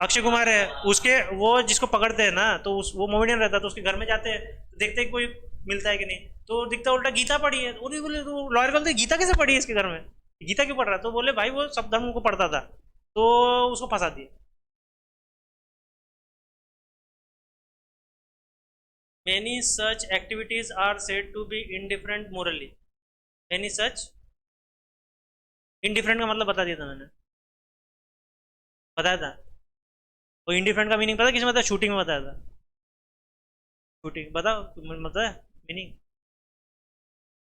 अक्षय कुमार है उसके, वो जिसको पकड़ते हैं ना, तो वो मोमेडियन रहता है, तो उसके घर में जाते हैं, तो देखते हैं कोई मिलता है कि नहीं, तो दिखता उल्टा गीता पढ़ी है, उन्हें बोले, तो लॉयर बोलते गीता कैसे पढ़ी है इसके घर में, गीता क्यों पढ़ रहा है, तो बोले भाई वो सब धर्म को पढ़ता था, तो उसको फंसा दिया। Many such activities are said to be indifferent morally. Many such, indifferent का मतलब बता दिया था मैंने, बताया था। वो इंडिफरेंट का मीनिंग पता किसने बताया, शूटिंग में बताया था, शूटिंग बताओ तुम्हें बताया मीनिंग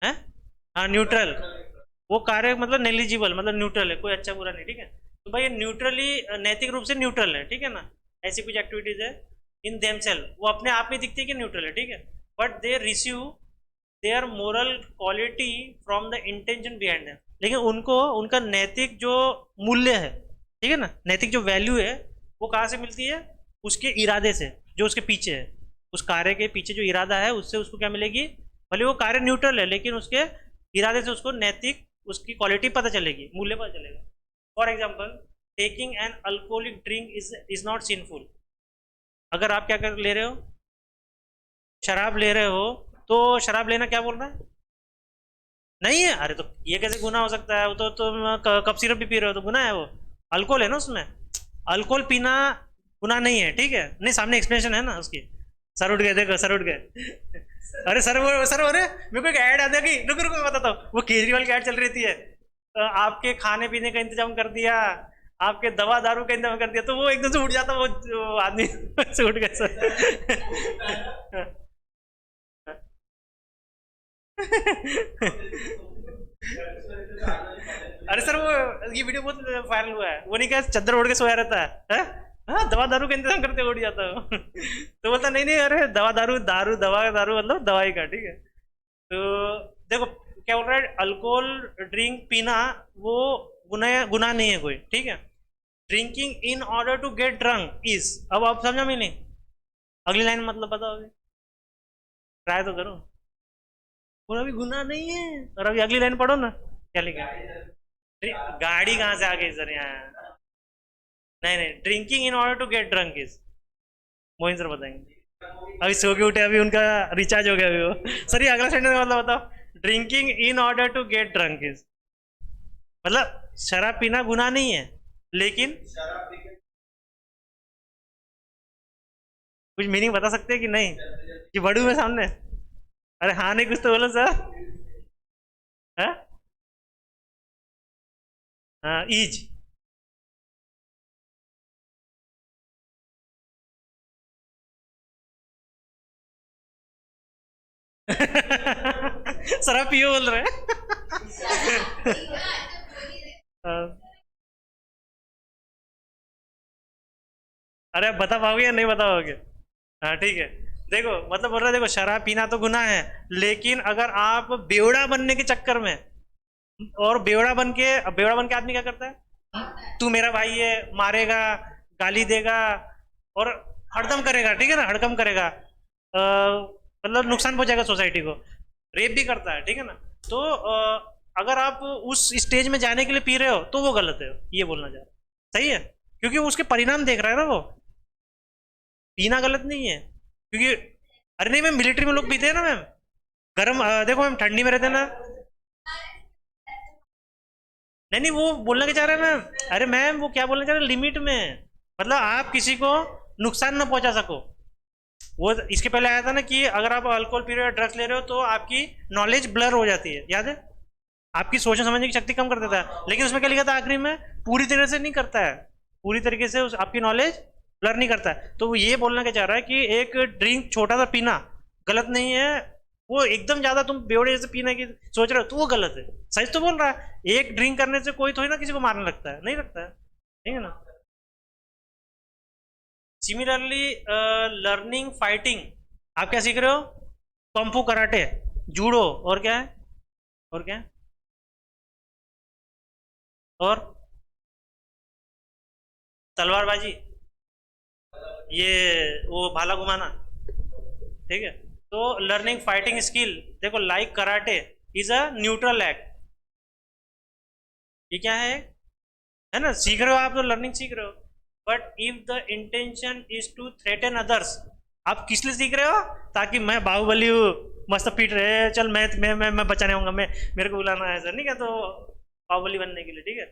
है, हाँ न्यूट्रल, वो कार्य मतलब नेलिजिबल, मतलब न्यूट्रल है, कोई अच्छा बुरा नहीं, ठीक है। तो भाई ये न्यूट्रली, नैतिक रूप से न्यूट्रल है, ठीक है ना। ऐसी कुछ एक्टिविटीज है इन देमसेल्फ, वो अपने आप में दिखती है कि न्यूट्रल है, ठीक है, but they receive there moral quality from the intention behind them, लेकिन उनको उनका नैतिक जो मूल्य है, ठीक है ना, नैतिक जो वैल्यू है, वो कहाँ से मिलती है, उसके इरादे से, जो उसके पीछे है, उस कार्य के पीछे जो इरादा है, उससे उसको क्या मिलेगी, भले वो कार्य न्यूट्रल है, लेकिन उसके इरादे से उसको नैतिक उसकी क्वालिटी पता चलेगी, मूल्य पता चलेगा। For example, taking an alcoholic drink is not sinful, अगर आप क्या कर ले रहे हो, शराब ले रहे हो, तो शराब लेना क्या बोल रहा है, नहीं है, अरे तो ये कैसे गुना हो सकता है, वो तो तुम कप सिरप भी पी रहे हो तो गुना है, वो अल्कोहल है ना उसमें, अल्कोहल पीना गुना नहीं है, ठीक है, नहीं सामने एक्सप्लेनेशन है ना उसकी। सर उठ गए, देखो सर उठ गए अरे सर, वो सर, अरे मेरे को एक ऐड आता कि रुको रुको मैं बताता हूँ, वो केजरीवाल की ऐड चल रही थी है, आपके खाने पीने का इंतजाम कर दिया, आपके दवा दारू का इंतजाम कर दिया, तो वो एकदम से उठ जाता वो आदमी से उठ गए सर अरे सर वो ये वीडियो बहुत वायरल हुआ है, वो नहीं क्या चादर ओढ़ के सोया रहता है? हाँ, दवा दारू का इंतजाम करते उठ जाता हूँ तो बोलता नहीं नहीं, अरे दवा दारू, दारू दवा, दारू मतलब दवाई का, ठीक है। तो देखो क्या बोल रहा है, अल्कोहल ड्रिंक पीना वो गुनाह नहीं है कोई, ठीक है। Drinking in order to get drunk is, अब आप समझा नहीं, अगली लाइन मतलब बताओ अभी, ट्राई तो करो, और अभी गुनाह नहीं है, और अभी अगली लाइन पढ़ो ना क्या लिखा है। गाड़ी कहाँ से आ गई सर यहाँ, नहीं नहीं, drinking in order to get drunk is, Mohin sir बताएंगे, अभी सो के उठे, अभी उनका रिचार्ज हो गया अभी वो सर, ये अगला सेंटेंस मतलब बताओ, drinking in order to get drunk is, मतलब शराब पीना गुनाह नहीं है, लेकिन कुछ मीनिंग बता सकते हैं कि नहीं, कि बड़ू में सामने? अरे हाँ नहीं कुछ तो बोलो सर। हाँ हाँ, ईज। सर आप पियो बोल रहे हैं। हाँ, अरे आप बता पाओगे या नहीं बता पाओगे? हाँ ठीक है। देखो मतलब बोल रहा है, देखो शराब पीना तो गुनाह है, लेकिन अगर आप बेवड़ा बनने के चक्कर में, और बेवड़ा बन के आदमी क्या करता है, तू मेरा भाई है, मारेगा, गाली देगा, और हड़दम करेगा, ठीक है ना, हड़कम करेगा, मतलब नुकसान पहुंचाएगा सोसाइटी को, रेप भी करता है, ठीक है ना। तो अगर आप उस स्टेज में जाने के लिए पी रहे हो तो वो गलत है, ये बोलना चाह रहा हूं। सही है, क्योंकि वो उसके परिणाम देख रहा है ना वो। पीना गलत नहीं है, क्योंकि अरे नहीं मैम, मिलिट्री में लोग पीते हैं ना मैम, गर्म देखो मैम, ठंडी में रहते हैं ना। नहीं नहीं, वो बोलना क्या चाह रहे हैं मैम, अरे मैम वो क्या बोलना चाह रहे हैं, लिमिट में, मतलब आप किसी को नुकसान ना पहुंचा सको। वो इसके पहले आया था ना कि अगर आप अल्कोहल पी रहे हो, ड्रग्स ले रहे हो, तो आपकी नॉलेज ब्लर हो जाती है, याद है? आपकी सोचने समझने की शक्ति कम कर देता है, लेकिन उसमें क्या लिखा था आखिरी में, पूरी तरह से नहीं करता है, पूरी तरीके से आपकी नॉलेज ब्लर नहीं करता है। तो वो ये बोलना क्या चाह रहा है कि एक ड्रिंक छोटा सा पीना गलत नहीं है, वो एकदम ज्यादा तुम बेवड़े जैसे पीने की सोच रहे हो तो वो गलत है। सच तो बोल रहा है, एक ड्रिंक करने से कोई थोड़ी ना किसी को मारने लगता है, नहीं लगता है, ठीक है ना। सिमिलरली लर्निंग फाइटिंग, आप क्या सीख रहे हो, कम्फू कराटे, जूडो, और क्या है, और क्या है, और तलवारबाजी, ये वो भाला घुमाना, ठीक है। तो लर्निंग फाइटिंग स्किल, देखो like karate is a neutral act, ये क्या है ना, सीख रहे हो आप तो लर्निंग सीख रहे हो। But if the intention is to threaten others, आप किस लिए सीख रहे हो, ताकि मैं बाहुबली हूँ, मस्त पीट रहे हैं, चल मैं बचाने आऊंगा, मैं, मेरे को बुलाना है सर, नहीं क्या, तो बाहुबली बनने के लिए, ठीक है।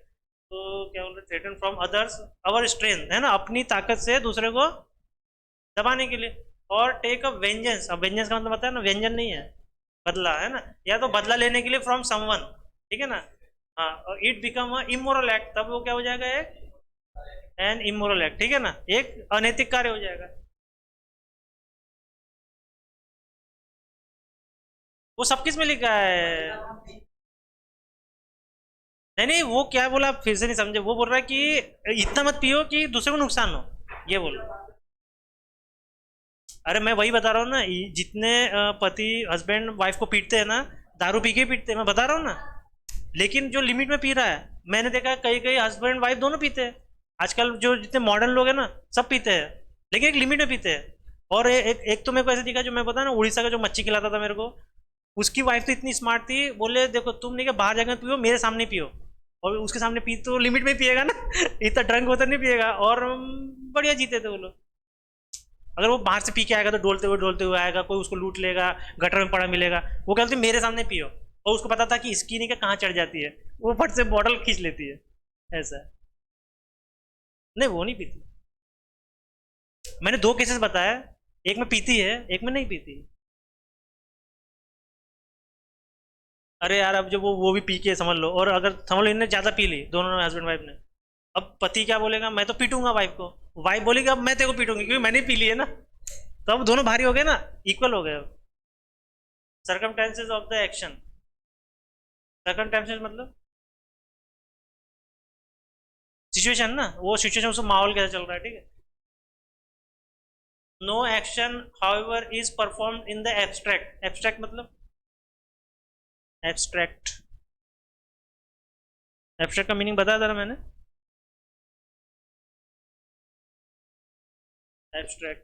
तो क्या बोल रहे, threaten from others our strength, है ना, अपनी ताकत से दूसरे को दबाने के लिए। और टेक अ वेंजेंस, अब वेंजेंस का मतलब पता है ना, व्यंजन नहीं है, बदला, है ना, या तो बदला लेने के लिए फ्रॉम समवन, ठीक है ना। हाँ, और it become a immoral act, तब वो क्या हो जाएगा, एक एन इमोरल एक्ट, ठीक है ना, एक अनैतिक कार्य हो जाएगा। वो सब किस में लिखा है? नहीं नहीं, वो क्या बोला आप फिर से नहीं समझे, वो बोल रहा है कि इतना मत पियो कि दूसरे को नुकसान हो, ये बोल। अरे मैं वही बता रहा हूँ ना, जितने पति हस्बैंड वाइफ को पीटते हैं ना, दारू पी के ही पीटते हैं, मैं बता रहा हूँ ना। लेकिन जो लिमिट में पी रहा है, मैंने देखा है कई कई हस्बैंड वाइफ दोनों पीते हैं, आजकल जो जितने मॉडर्न लोग हैं ना, सब पीते हैं, लेकिन एक लिमिट में पीते हैं। और एक तो मेरे को ऐसे दिखा, जो मैं पता ना, उड़ीसा का जो मच्छी खिलाता था मेरे को, उसकी वाइफ तो इतनी स्मार्ट थी, बोले देखो तुम नहीं, क्या बाहर जाकर पियो, मेरे सामने पियो, और उसके सामने पी तो लिमिट में पिएगा ना। इतना ड्रंक होता नहीं पिएगा, और बढ़िया जीते थे वो लोग। अगर वो बाहर से पी के आएगा तो डोलते हुए आएगा, कोई उसको लूट लेगा, गटर में पड़ा मिलेगा, वो कहते मेरे सामने पियो, और उसको पता था कि इसकी नहीं, क्या कहाँ चढ़ जाती है, वो फट से बॉटल खींच लेती है, ऐसा है। नहीं वो नहीं पीती, मैंने दो केसेस बताया, एक में पीती है, एक में नहीं पीती। अरे यार अब जब वो भी पी के समझ लो, और अगर समझ लो इनने ज्यादा पी ली, दोनों हस्बैंड वाइफ ने, अब पति क्या बोलेगा, मैं तो पीटूंगा वाइफ को, वाइफ बोलेगी अब मैं तेरे को पीटूंगी क्योंकि मैंने पी ली है ना, तो अब दोनों भारी हो गए ना, इक्वल हो गए। Circumstances of the action, circumstances मतलब सिचुएशन ना, वो सिचुएशन, उसको माहौल कैसा चल रहा है, ठीक है। No action however is performed in the abstract, abstract मतलब एब्स्ट्रैक्ट, एब्स्ट्रैक्ट का मीनिंग बताया था ना मैंने, abstract,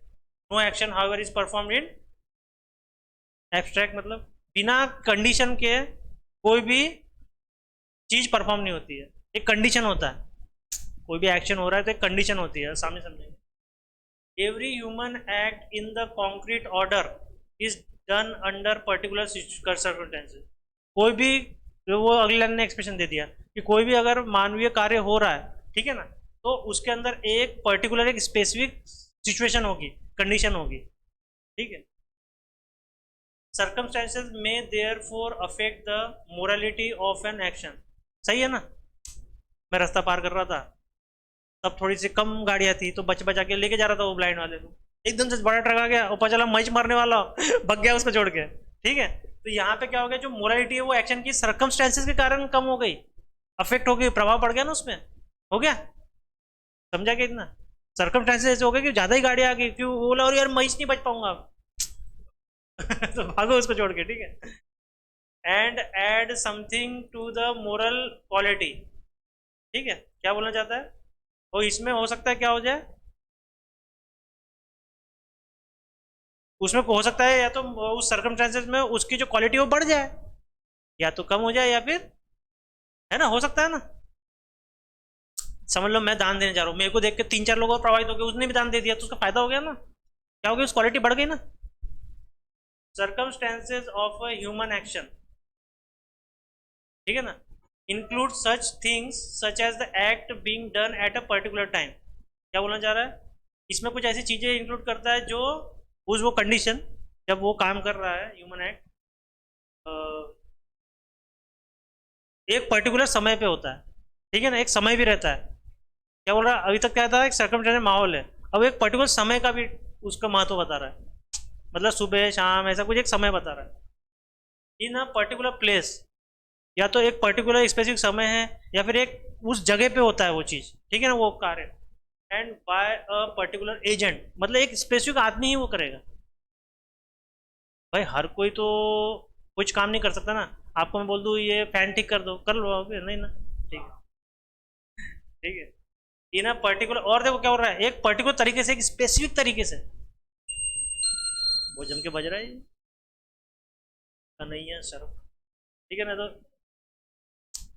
no action however is performed in abstract, मतलब बिना कंडीशन के कोई भी चीज परफॉर्म नहीं होती है, एक कंडीशन होता है, कोई भी एक्शन हो रहा है तो एक कंडीशन होती है, सामने समझेंगे। Every human act in the concrete order is done under particular circumstances, कोई भी, वो अगले लाइन ने एक्सप्रेशन दे दिया कि कोई भी अगर मानवीय कार्य हो रहा है, ठीक है ना, तो उसके अंदर एक पर्टिकुलर एक स्पेसिफिक सिचुएशन होगी, कंडीशन होगी, ठीक है। सर्कमस्टेंसेज में therefore affect the morality of an action. सही है ना। मैं रास्ता पार कर रहा था, तब थोड़ी सी कम गाड़ियां थी, तो बच बचा के लेके जा रहा था वो ब्लाइंड वाले को, एकदम से बड़ा ट्रक आ गया, ऊपर चला मैच मारने वाला भग गया उसको छोड़ के, ठीक है। तो यहाँ पे क्या हो गया, जो मोरालिटी है वो एक्शन की सर्कमस्टेंसेज के कारण कम हो गई, अफेक्ट हो गई, प्रभाव पड़ गया ना उसमें, हो गया, समझा क्या इतना। सर्कमस्टेंसेज ऐसे हो गए कि ज्यादा ही गाड़ियां आ गई, क्यों बोला और यार मैं नहीं बच पाऊंगा अब तो भागो उसको छोड़ के, ठीक है। And add something to the moral quality, ठीक है, क्या बोलना चाहता है वो, इसमें हो सकता है क्या हो जाए, उसमें हो सकता है या तो उस सर्कमस्टेंसेज में उसकी जो क्वालिटी वो बढ़ जाए, या तो कम हो जाए, या फिर, है ना, हो सकता है ना। समझ लो मैं दान देने जा रहा हूँ, मेरे को देख के 3-4 लोग और प्रभावित हो गए, उसने भी दान दे दिया, तो उसका फायदा हो गया ना, क्या हो गया, उस क्वालिटी बढ़ गई ना। Circumstances of a human action, ठीक है ना, include such things such as the act being done at a particular time. क्या बोलना चाह रहा है, इसमें कुछ ऐसी चीजें इंक्लूड करता है जो उस वो कंडीशन जब वो काम कर रहा है ह्यूमन एक्ट, एक पर्टिकुलर समय पे होता है, ठीक है ना, एक समय भी रहता है। क्या बोल रहा है, अभी तक क्या था, एक सर्कमस्टेंस माहौल है, अब एक पर्टिकुलर समय का भी उसका महत्व बता रहा है, मतलब सुबह शाम ऐसा कुछ एक समय बता रहा है इन अ पर्टिकुलर प्लेस, या तो एक पर्टिकुलर स्पेसिफिक समय है, या फिर एक उस जगह पे होता है वो चीज, ठीक है ना, वो कार्य, and by a particular agent, मतलब एक स्पेसिफिक आदमी ही वो करेगा। भाई हर कोई तो कुछ काम नहीं कर सकता ना, आपको मैं बोल दूं ये फैन ठीक कर दो, कर लो अभी, नहीं ना, ठीक है, ठीक है। इन अ पर्टिकुलर, और देखो क्या हो रहा है, एक पर्टिकुलर तरीके से, एक स्पेसिफिक तरीके से, वो जम के बज रहा है नहीं है सर, ठीक है ना, तो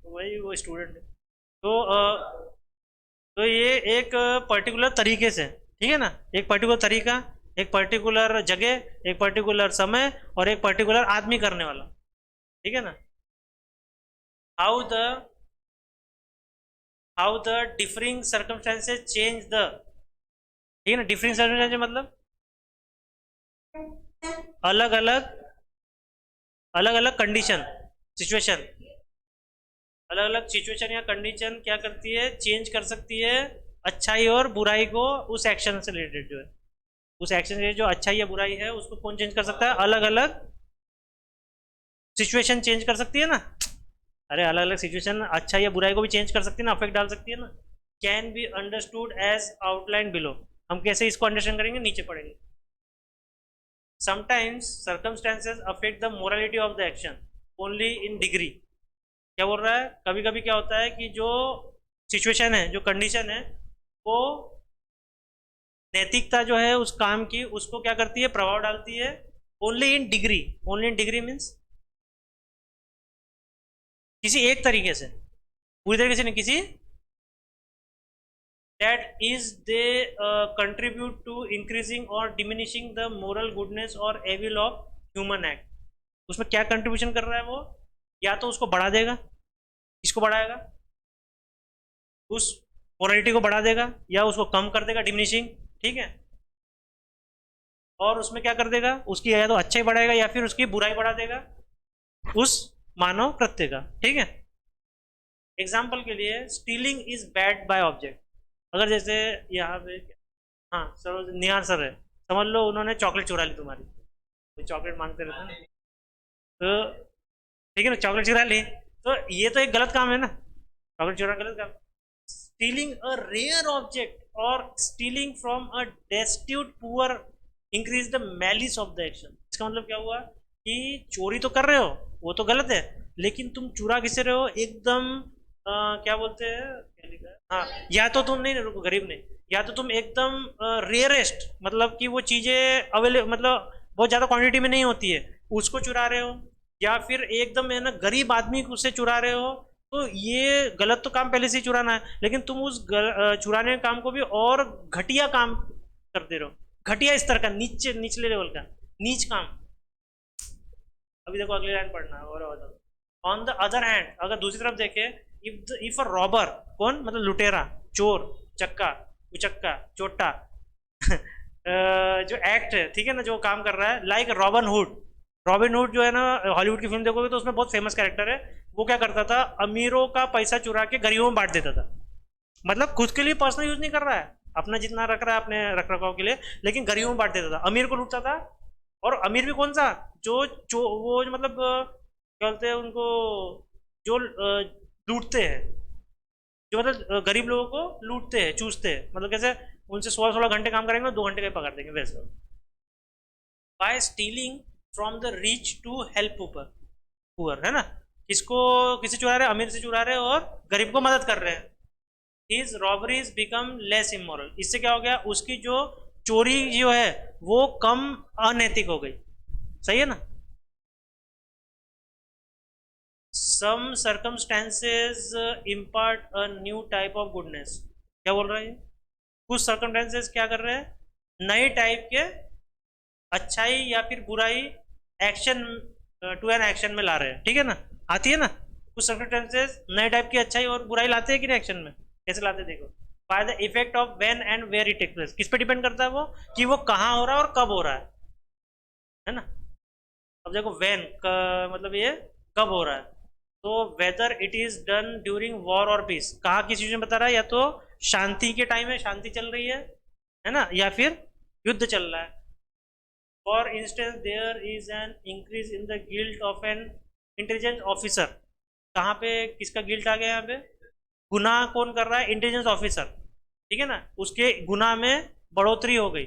वही वो स्टूडेंट है, तो तो ये एक पर्टिकुलर तरीके से, ठीक है ना, एक पर्टिकुलर तरीका, एक पर्टिकुलर जगह, एक पर्टिकुलर समय, और एक पर्टिकुलर आदमी करने वाला, ठीक है ना। How the how the differing circumstances change the, ठीक है ना, डिफरिंग सर्कमस्टेंसेज मतलब अलग अलग, अलग अलग कंडीशन, सिचुएशन, अलग अलग सिचुएशन या कंडीशन क्या करती है, चेंज कर सकती है अच्छाई और बुराई को, उस एक्शन से रिलेटेड जो है, उस एक्शन से जो अच्छाई या बुराई है उसको कौन चेंज कर सकता है, अलग अलग सिचुएशन चेंज कर सकती है ना। अरे अलग अलग सिचुएशन अच्छा या बुराई को भी चेंज कर सकती है ना, अफेक्ट डाल सकती है ना। Can be understood as outline below, हम कैसे इसको अंडरस्टैंड करेंगे, नीचे पढ़ेंगे। Sometimes circumstances affect the morality of the action only in degree. क्या बोल रहा है, कभी कभी क्या होता है कि जो सिचुएशन है, जो कंडीशन है, वो नैतिकता जो है उस काम की, उसको क्या करती है, प्रभाव डालती है, only in degree. Only in degree means किसी एक तरीके से, पूरी तरीके से नहीं, किसी, that is they contribute to increasing or diminishing the moral goodness or evil of human act। उसमें क्या कंट्रीब्यूशन कर रहा है वो, या तो उसको बढ़ा देगा, इसको बढ़ाएगा, उस मोरालिटी को बढ़ा देगा, या उसको कम कर देगा, डिमिनिशिंग, ठीक है, और उसमें क्या कर देगा, उसकी या तो अच्छाई बढ़ाएगा या फिर उसकी बुराई बढ़ा देगा उस मानव कृत्य का, ठीक है। एग्जाम्पल के लिए stealing is bad by object, अगर जैसे यहाँ पे, हाँ सर निहार सर है, समझ लो उन्होंने चॉकलेट चुरा ली तुम्हारी, कोई चॉकलेट मांगते रहते हैं, तो ठीक है ना, चॉकलेट चुरा ली, तो ये तो एक गलत काम है ना, चॉकलेट चुरा गलत काम। स्टीलिंग अ रेयर ऑब्जेक्ट और stealing from a destitute poor increase the malice of the action. इसका मतलब क्या हुआ कि चोरी तो कर रहे हो, वो तो गलत है, लेकिन तुम चुरा किसे रहे हो, एकदम क्या बोलते हैं, क्या लिखा है, हाँ, या तो तुम नहीं, रुको गरीब नहीं, या तो तुम एकदम रेयरेस्ट, मतलब कि वो चीज़ें अवेलेबल, मतलब बहुत ज़्यादा क्वांटिटी में नहीं होती है, उसको चुरा रहे हो, या फिर एकदम है ना गरीब आदमी को उससे चुरा रहे हो, तो ये गलत तो काम पहले से ही चुराना है, लेकिन तुम उस चुराने के काम को भी और घटिया काम करते रहो, घटिया स्तर का, नीचे निचले लेवल का, नीच काम। अभी देखो अगली लाइन पढ़ना और ऑन द अदर हैंड, अगर दूसरी तरफ देखे, इफ अ रॉबर, कौन मतलब लुटेरा, चोर, चक्का, उचक्का, चोटा जो एक्ट है, ठीक है ना, जो काम कर रहा है, like robin hood. Robin hood जो है ना, हॉलीवुड की फिल्म देखोगे तो उसमें बहुत फेमस कैरेक्टर है। वो क्या करता था, अमीरों का पैसा चुरा के गरीबों में बांट देता था। मतलब खुद के लिए पर्सनल यूज नहीं कर रहा है, अपना जितना रख रहा है अपने रख रखाव के लिए, लेकिन गरीबों में बांट देता था, अमीर को लूटता था। और अमीर भी कौन सा, वो जो मतलब क्या बोलते हैं उनको, जो लूटते हैं, जो मतलब गरीब लोगों को लूटते हैं, चूसते हैं, मतलब कैसे, उनसे 16-16 घंटे काम करेंगे, 2 घंटे का पकड़ देंगे वैसे। By stealing from the rich to help poor, poor है ना, किसको, किसी चुरा रहे हैं, अमीर से चुरा रहे हैं और गरीब को मदद कर रहे हैं। His robberies become less immoral, इससे क्या हो गया, उसकी जो चोरी जो है वो कम अनैतिक हो गई। सही है ना। Some circumstances impart a new type of goodness, क्या बोल रहा है ये? कुछ सर्कमस्टेंसेज क्या कर रहे हैं, नए टाइप के अच्छाई या फिर बुराई एक्शन टू एन एक्शन में ला रहे हैं, ठीक है ना। आती है ना, कुछ सर्कमस्टेंसेज नए टाइप की अच्छाई और बुराई लाते हैं कि नहीं एक्शन में, कैसे लाते हैं देखो। By the effect of when and where it take place, किस पे डिपेंड करता है वो, कि वो कहाँ हो रहा है और कब हो रहा है ना। अब देखो व्हेन का मतलब ये कब हो रहा है, तो whether it is done during war और पीस, कहाँ की सिचुएशन बता रहा है, या तो शांति के टाइम है, शांति चल रही है ना, या फिर युद्ध चल रहा है। For instance there is an increase in the guilt of an intelligence officer, कहाँ पे किसका गिल्ट आ गया यहाँ पे, गुनाह कौन कर रहा है, इंटेलिजेंस ऑफिसर, ठीक है ना, उसके गुनाह में बढ़ोतरी हो गई,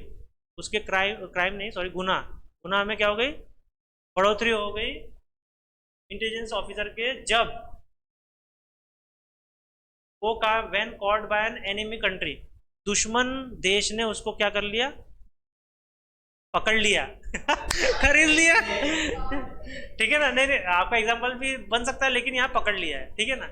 उसके क्राइम क्राइम नहीं सॉरी गुनाह, गुनाह में क्या हो गई, बढ़ोतरी हो गई इंटेलिजेंस ऑफिसर के, जब वो का when called by an enemy country, दुश्मन देश ने उसको क्या कर लिया, पकड़ लिया खरीद लिया ठीक है ना, नहीं नहीं आपका एग्जांपल भी बन सकता है, लेकिन यहाँ पकड़ लिया है, ठीक है ना।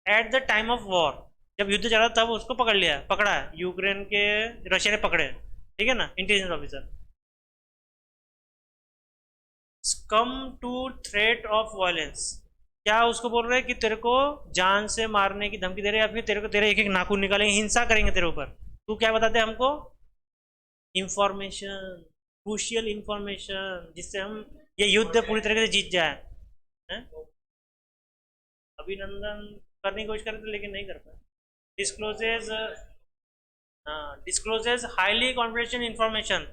At the time of war, जब युद्ध चला तब उसको पकड़ लिया, पकड़ा है, यूक्रेन के रशिया ने पकड़े, ठीक है ना, intelligence officer. Come to threat of violence, क्या उसको बोल रहे हैं कि तेरे को जान से मारने की धमकी दे रहे हैं, या फिर तेरे को तेरे एक एक नाखून निकालेंगे, हिंसा करेंगे तेरे ऊपर, तू क्या बताते हमको, इंफॉर्मेशन, क्रूशियल इंफॉर्मेशन, जिससे हम ये युद्ध पूरी तरीके से जीत जाए हैं? अभिनंदन करने की कोशिश कर रहे थे लेकिन नहीं कर पाए। Discloses, discloses highly confidential information,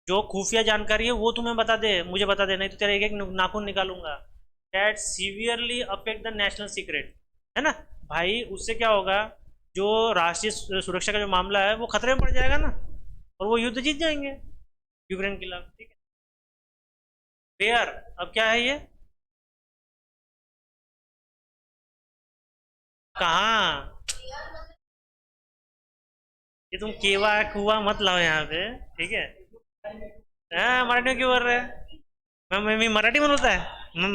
जो खुफिया जानकारी है वो तुम्हें बता दे, मुझे बता दे, नहीं तो तेरा एक एक नाखून निकालूंगा। That severely affect the national secret, है ना भाई, उससे क्या होगा, जो राष्ट्रीय सुरक्षा का जो मामला है वो खतरे में पड़ जाएगा ना, और वो युद्ध जीत जाएंगे यूक्रेन के खिलाफ, ठीक है। बेयर, अब क्या है ये, कहाँ, ये तुम केवा कुआ मत लाओ यहाँ पे, ठीक है। हाँ मराठी में क्यों बोल रहे हैं, मी मराठी म्हणून आहे,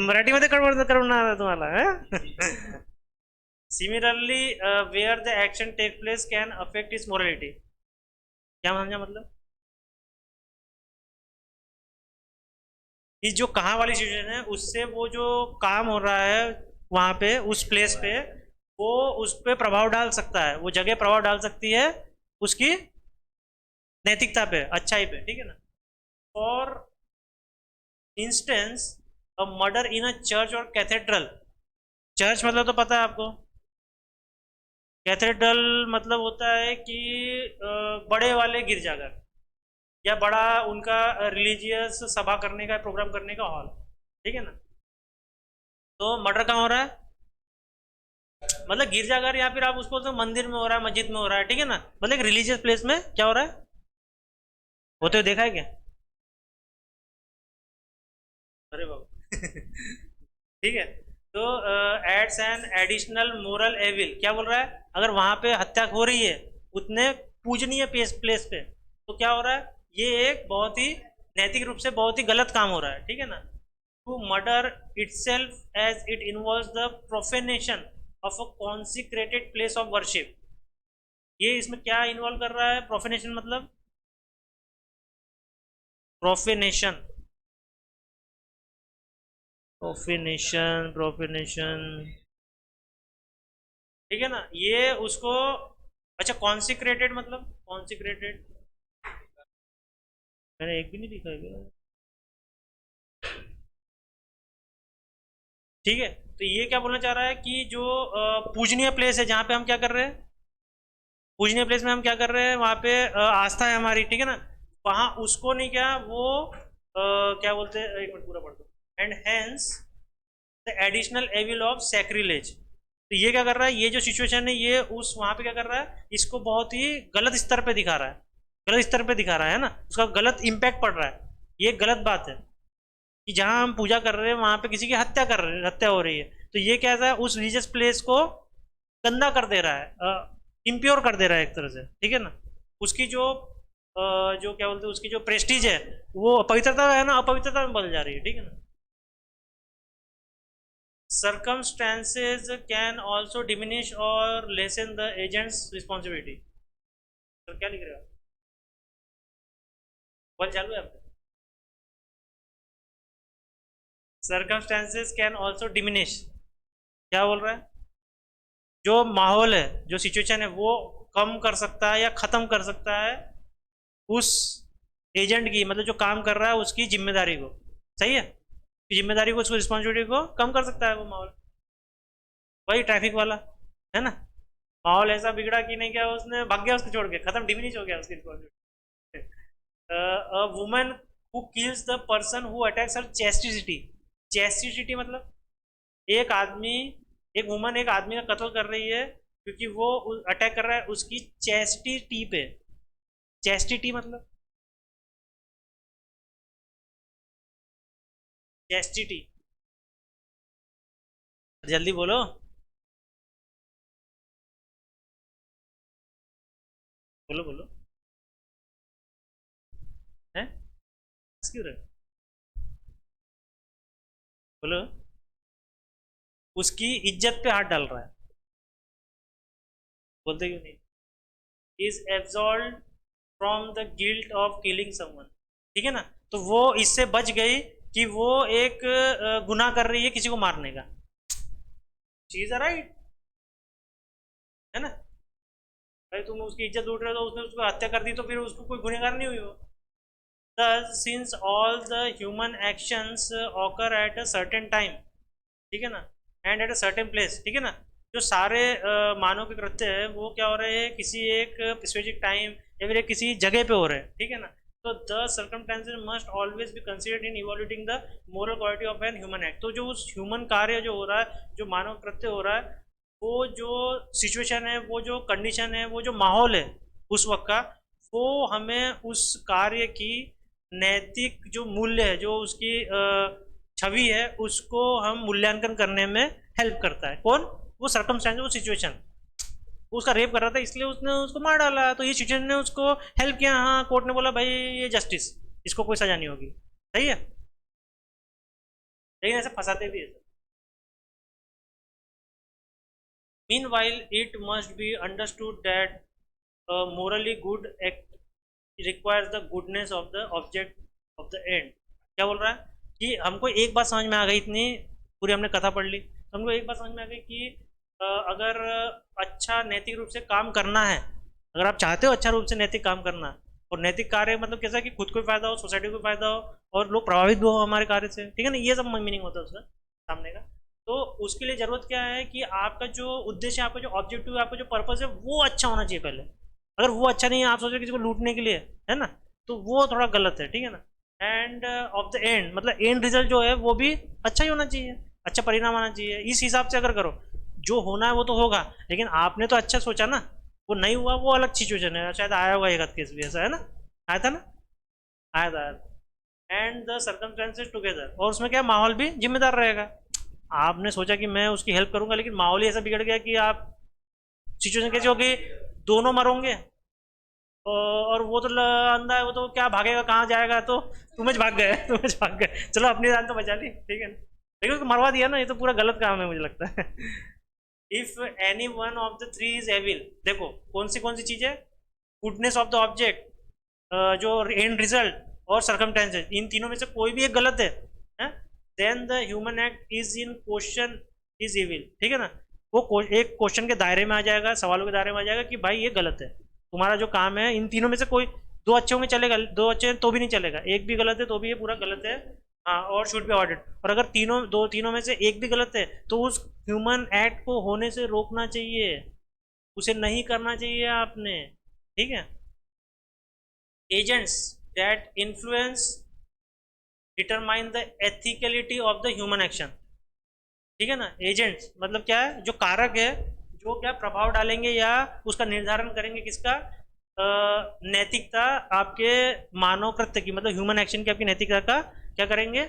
मराठीमध्ये कळवणार तुम्हाला similarly where the action take place can affect is morality, क्या समझा मतलब, इस जो कहाँ वाली सिचुएशन है उससे वो जो काम हो रहा है वहां पे उस प्लेस पे, वो उस पर प्रभाव डाल सकता है, वो जगह प्रभाव डाल सकती है उसकी नैतिकता पे, अच्छाई पे, ठीक है ना। For instance a murder in a church और कैथेड्रल, चर्च मतलब तो पता है आपको, कैथेड्रल मतलब होता है कि बड़े वाले गिरजाघर, या बड़ा उनका रिलीजियस सभा करने का, प्रोग्राम करने का हॉल, ठीक है ना। तो मर्डर कहाँ हो रहा है, मतलब गिरजाघर, या फिर आप उसको तो मंदिर में हो रहा है, मस्जिद में हो रहा है, ठीक है ना, मतलब एक रिलीजियस प्लेस में क्या हो रहा है, होते हुए देखा है क्या, अरे बाबा ठीक है। तो adds an additional moral evil, क्या बोल रहा है, अगर वहां पे हत्या हो रही है उतने पूजनीय प्लेस पे, तो क्या हो रहा है, ये एक बहुत ही नैतिक रूप से बहुत ही गलत काम हो रहा है, ठीक है ना। To murder itself as it involves the profanation of a consecrated place of worship, ये इसमें क्या इन्वॉल्व कर रहा है, प्रोफेनेशन मतलब, प्रोफेनेशन, प्रोफेनेशन, प्रोफेनेशन, ठीक है ना, ये उसको, अच्छा कॉन्सिक्रेटेड मतलब कॉन्सिक्रेटेड, मैंने एक भी नहीं लिखा है क्या? ठीक है, तो ये क्या बोलना चाह रहा है कि जो पूजनीय प्लेस है जहाँ पे हम क्या कर रहे हैं, पूजनीय प्लेस में हम क्या कर रहे हैं, वहाँ पे आस्था है हमारी, ठीक है ना, वहाँ उसको नहीं, क्या वो क्या बोलते हैं, एक मिनट पूरा पढ़ दो, and hence the additional evil of sacrilege. तो ये क्या कर रहा है, ये जो सिचुएशन है ये उस वहाँ पे क्या कर रहा है, इसको बहुत ही गलत स्तर पे दिखा रहा है, गलत स्तर पे दिखा रहा है ना, उसका गलत इम्पैक्ट पड़ रहा है, ये गलत बात है कि जहाँ हम पूजा कर रहे हैं वहाँ पे किसी की हत्या कर रहे हैं, हत्या हो रही है, तो ये क्या है, उस रिलीजियस प्लेस को गंदा कर दे रहा है, इम्प्योर कर दे रहा है एक तरह से, ठीक है ना, उसकी जो जो क्या बोलते हैं, उसकी जो प्रेस्टीज है वो पवित्रता है ना, अपवित्रता में बदल जा रही है, ठीक है ना। circumstances can also diminish or lessen the agent's responsibility। तो क्या लिख रहे हो, बल चालू है आपका? circumstances can also diminish, क्या बोल रहा है, जो माहौल है, जो सिचुएशन है वो कम कर सकता है या खत्म कर सकता है उस एजेंट की, मतलब जो काम कर रहा है उसकी जिम्मेदारी को, सही है, जिम्मेदारी को, उसको रिस्पॉन्सिबिलिटी को कम कर सकता है वो माहौल, वही ट्रैफिक वाला, है ना, माहौल ऐसा बिगड़ा कि नहीं, क्या उसने भाग गया, उसको छोड़ के खत्म, डिमिनिश हो गया उसकी responsibility. A woman who kills the person who attacks her chastity, chastity मतलब एक आदमी, एक वुमन एक आदमी का कत्ल कर रही है क्योंकि वो अटैक कर रहा है उसकी चेस्टिटी पे, चेस्टिटी मतलब चेस्टिटी, जल्दी बोलो, बोलो बोलो, है क्यों रहे, बोलो, उसकी इज्जत पे हाथ डाल रहा है, बोलते क्यों नहीं, is absolve from the guilt of killing someone, ठीक है ना, तो वो इससे बच गई कि वो एक गुनाह कर रही है किसी को मारने का, चीज है राइट, है ना, भाई तुम उसकी इज्जत लूट रहे हो तो उसने उसको हत्या कर दी तो फिर उसको कोई गुनहगार नहीं हुई वो। Thus, since all the human actions occur at a certain time, ठीक है ना, and at a certain place, ठीक है ना, जो सारे मानव के कृत्य है वो क्या हो रहे हैं किसी एक स्पेसिफिक टाइम या फिर किसी जगह पे हो रहे हैं, ठीक है ना, तो the circumstances must always be considered in evaluating the moral quality of an human act. तो जो उस ह्यूमन कार्य जो हो रहा है, जो मानव कृत्य हो रहा है, वो जो सिचुएशन है, वो जो कंडीशन है, वो जो माहौल है उस वक्त का, वो हमें उस कार्य की नैतिक जो मूल्य है, जो उसकी छवि है, उसको हम मूल्यांकन करने में हेल्प करता है, कौन, वो सर्कमस्टेंस, वो सिचुएशन, उसका रेप कर रहा था इसलिए उसने उसको मार डाला, तो ये सिचुएशन ने उसको हेल्प किया, हाँ कोर्ट ने बोला भाई ये जस्टिस, इसको कोई सजा नहीं होगी, सही है, लेकिन ऐसे फंसाते भी है। Meanwhile it must be understood that morally good act requires the goodness of the object of the end. क्या बोल रहा है कि हमको एक बात समझ में आ गई, इतनी पूरी हमने कथा पढ़ ली तो हमको एक बात समझ में आ गई कि अगर अच्छा नैतिक रूप से काम करना है, अगर आप चाहते हो अच्छा रूप से नैतिक काम करना, और नैतिक कार्य मतलब कैसा कि खुद को भी फायदा हो, सोसाइटी को भी फायदा हो, और लोग प्रभावित भी हो हमारे कार्य से, ठीक है ना, ये सब मीनिंग होता है उसका सामने का। तो उसके लिए जरूरत क्या है कि आपका जो उद्देश्य है, आपका जो ऑब्जेक्टिव है, आपका जो पर्पज है वो अच्छा होना चाहिए पहले। अगर वो अच्छा नहीं है, आप सोच रहे किसी को लूटने के लिए, है ना, तो वो थोड़ा गलत है, ठीक है ना। एंड ऑफ द एंड मतलब एंड रिजल्ट जो है वो भी अच्छा ही होना चाहिए, अच्छा परिणाम आना चाहिए, इस हिसाब से अगर करो, जो होना है वो तो होगा, लेकिन आपने तो अच्छा सोचा ना, वो नहीं हुआ वो अलग सिचुएशन है, शायद आया होगा एक आध केस भी ऐसा, है ना, आया था ना, आया था, एंड द सर्कमस्टेंसेज टुगेदर, और उसमें क्या माहौल भी जिम्मेदार रहेगा। आपने सोचा कि मैं उसकी हेल्प करूंगा, लेकिन माहौल ही ऐसा बिगड़ गया कि आप, सिचुएशन कैसी होगी, दोनों मरोगे, और वो तो अंधा है, वो तो क्या भागेगा, कहाँ जाएगा, तो तुम्हें भाग गए तुम्हें भाग गए, चलो अपनी जान तो बचा ली, ठीक है, लेकिन उसको मरवा दिया ना, ये तो पूरा गलत काम है मुझे लगता है। If any one of the three is evil, देखो कौन सी चीज है, गुडनेस ऑफ द ऑब्जेक्ट, जो एंड रिजल्ट, और सर्कमटेंसेज, इन तीनों में से कोई भी एक गलत है, then the human act is in question is evil, ठीक है ना, एक क्वेश्चन के दायरे में आ जाएगा, सवालों के दायरे में आ जाएगा कि भाई ये गलत है, तुम्हारा जो काम है इन तीनों में से कोई दो अच्छे होंगे चलेगा, दो अच्छे हैं तो भी नहीं चलेगा, एक भी गलत है तो भी ये पूरा गलत है। हाँ, और शुड बी ऑडिट। और अगर तीनों में से एक भी गलत है तो उस ह्यूमन एक्ट को होने से रोकना चाहिए, उसे नहीं करना चाहिए आपने। ठीक है। Agents that influence determine the ethicality of the human action. ठीक है ना। एजेंट्स मतलब क्या है, जो कारक है, जो क्या प्रभाव डालेंगे या उसका निर्धारण करेंगे किसका, नैतिकता आपके मानव कृत्य की, मतलब ह्यूमन एक्शन की आपकी नैतिकता का क्या करेंगे,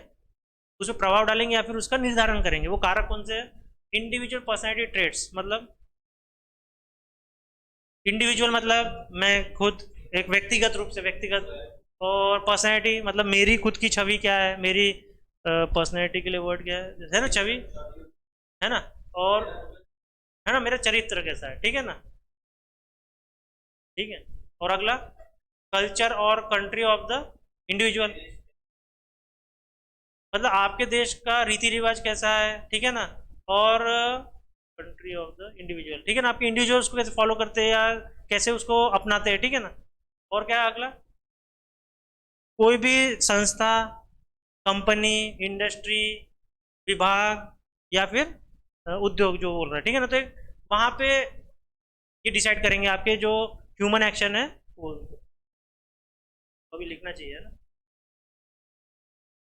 उसमें प्रभाव डालेंगे या फिर उसका निर्धारण करेंगे। वो कारक कौन से हैं? इंडिविजुअल पर्सनैलिटी ट्रेट्स, मतलब इंडिविजुअल मतलब मैं खुद, एक व्यक्तिगत रूप से व्यक्तिगत, और पर्सनैलिटी मतलब मेरी खुद की छवि क्या है, मेरी पर्सनैलिटी के लिए वर्ड क्या है ना, छवि है ना, और है ना मेरा चरित्र कैसा है। ठीक है ना। ठीक है। और अगला कल्चर और कंट्री ऑफ द इंडिविजुअल, मतलब आपके देश का रीति रिवाज कैसा है। ठीक है ना। और कंट्री ऑफ द इंडिविजुअल, ठीक है ना, आपके इंडिविजुअल्स को कैसे फॉलो करते हैं या कैसे उसको अपनाते हैं। ठीक है ना। और क्या है अगला, कोई भी संस्था, कंपनी, इंडस्ट्री, विभाग या फिर उद्योग जो बोल रहा है। ठीक है ना। तो वहां पे ये डिसाइड करेंगे आपके जो ह्यूमन एक्शन है वो अभी लिखना चाहिए ना।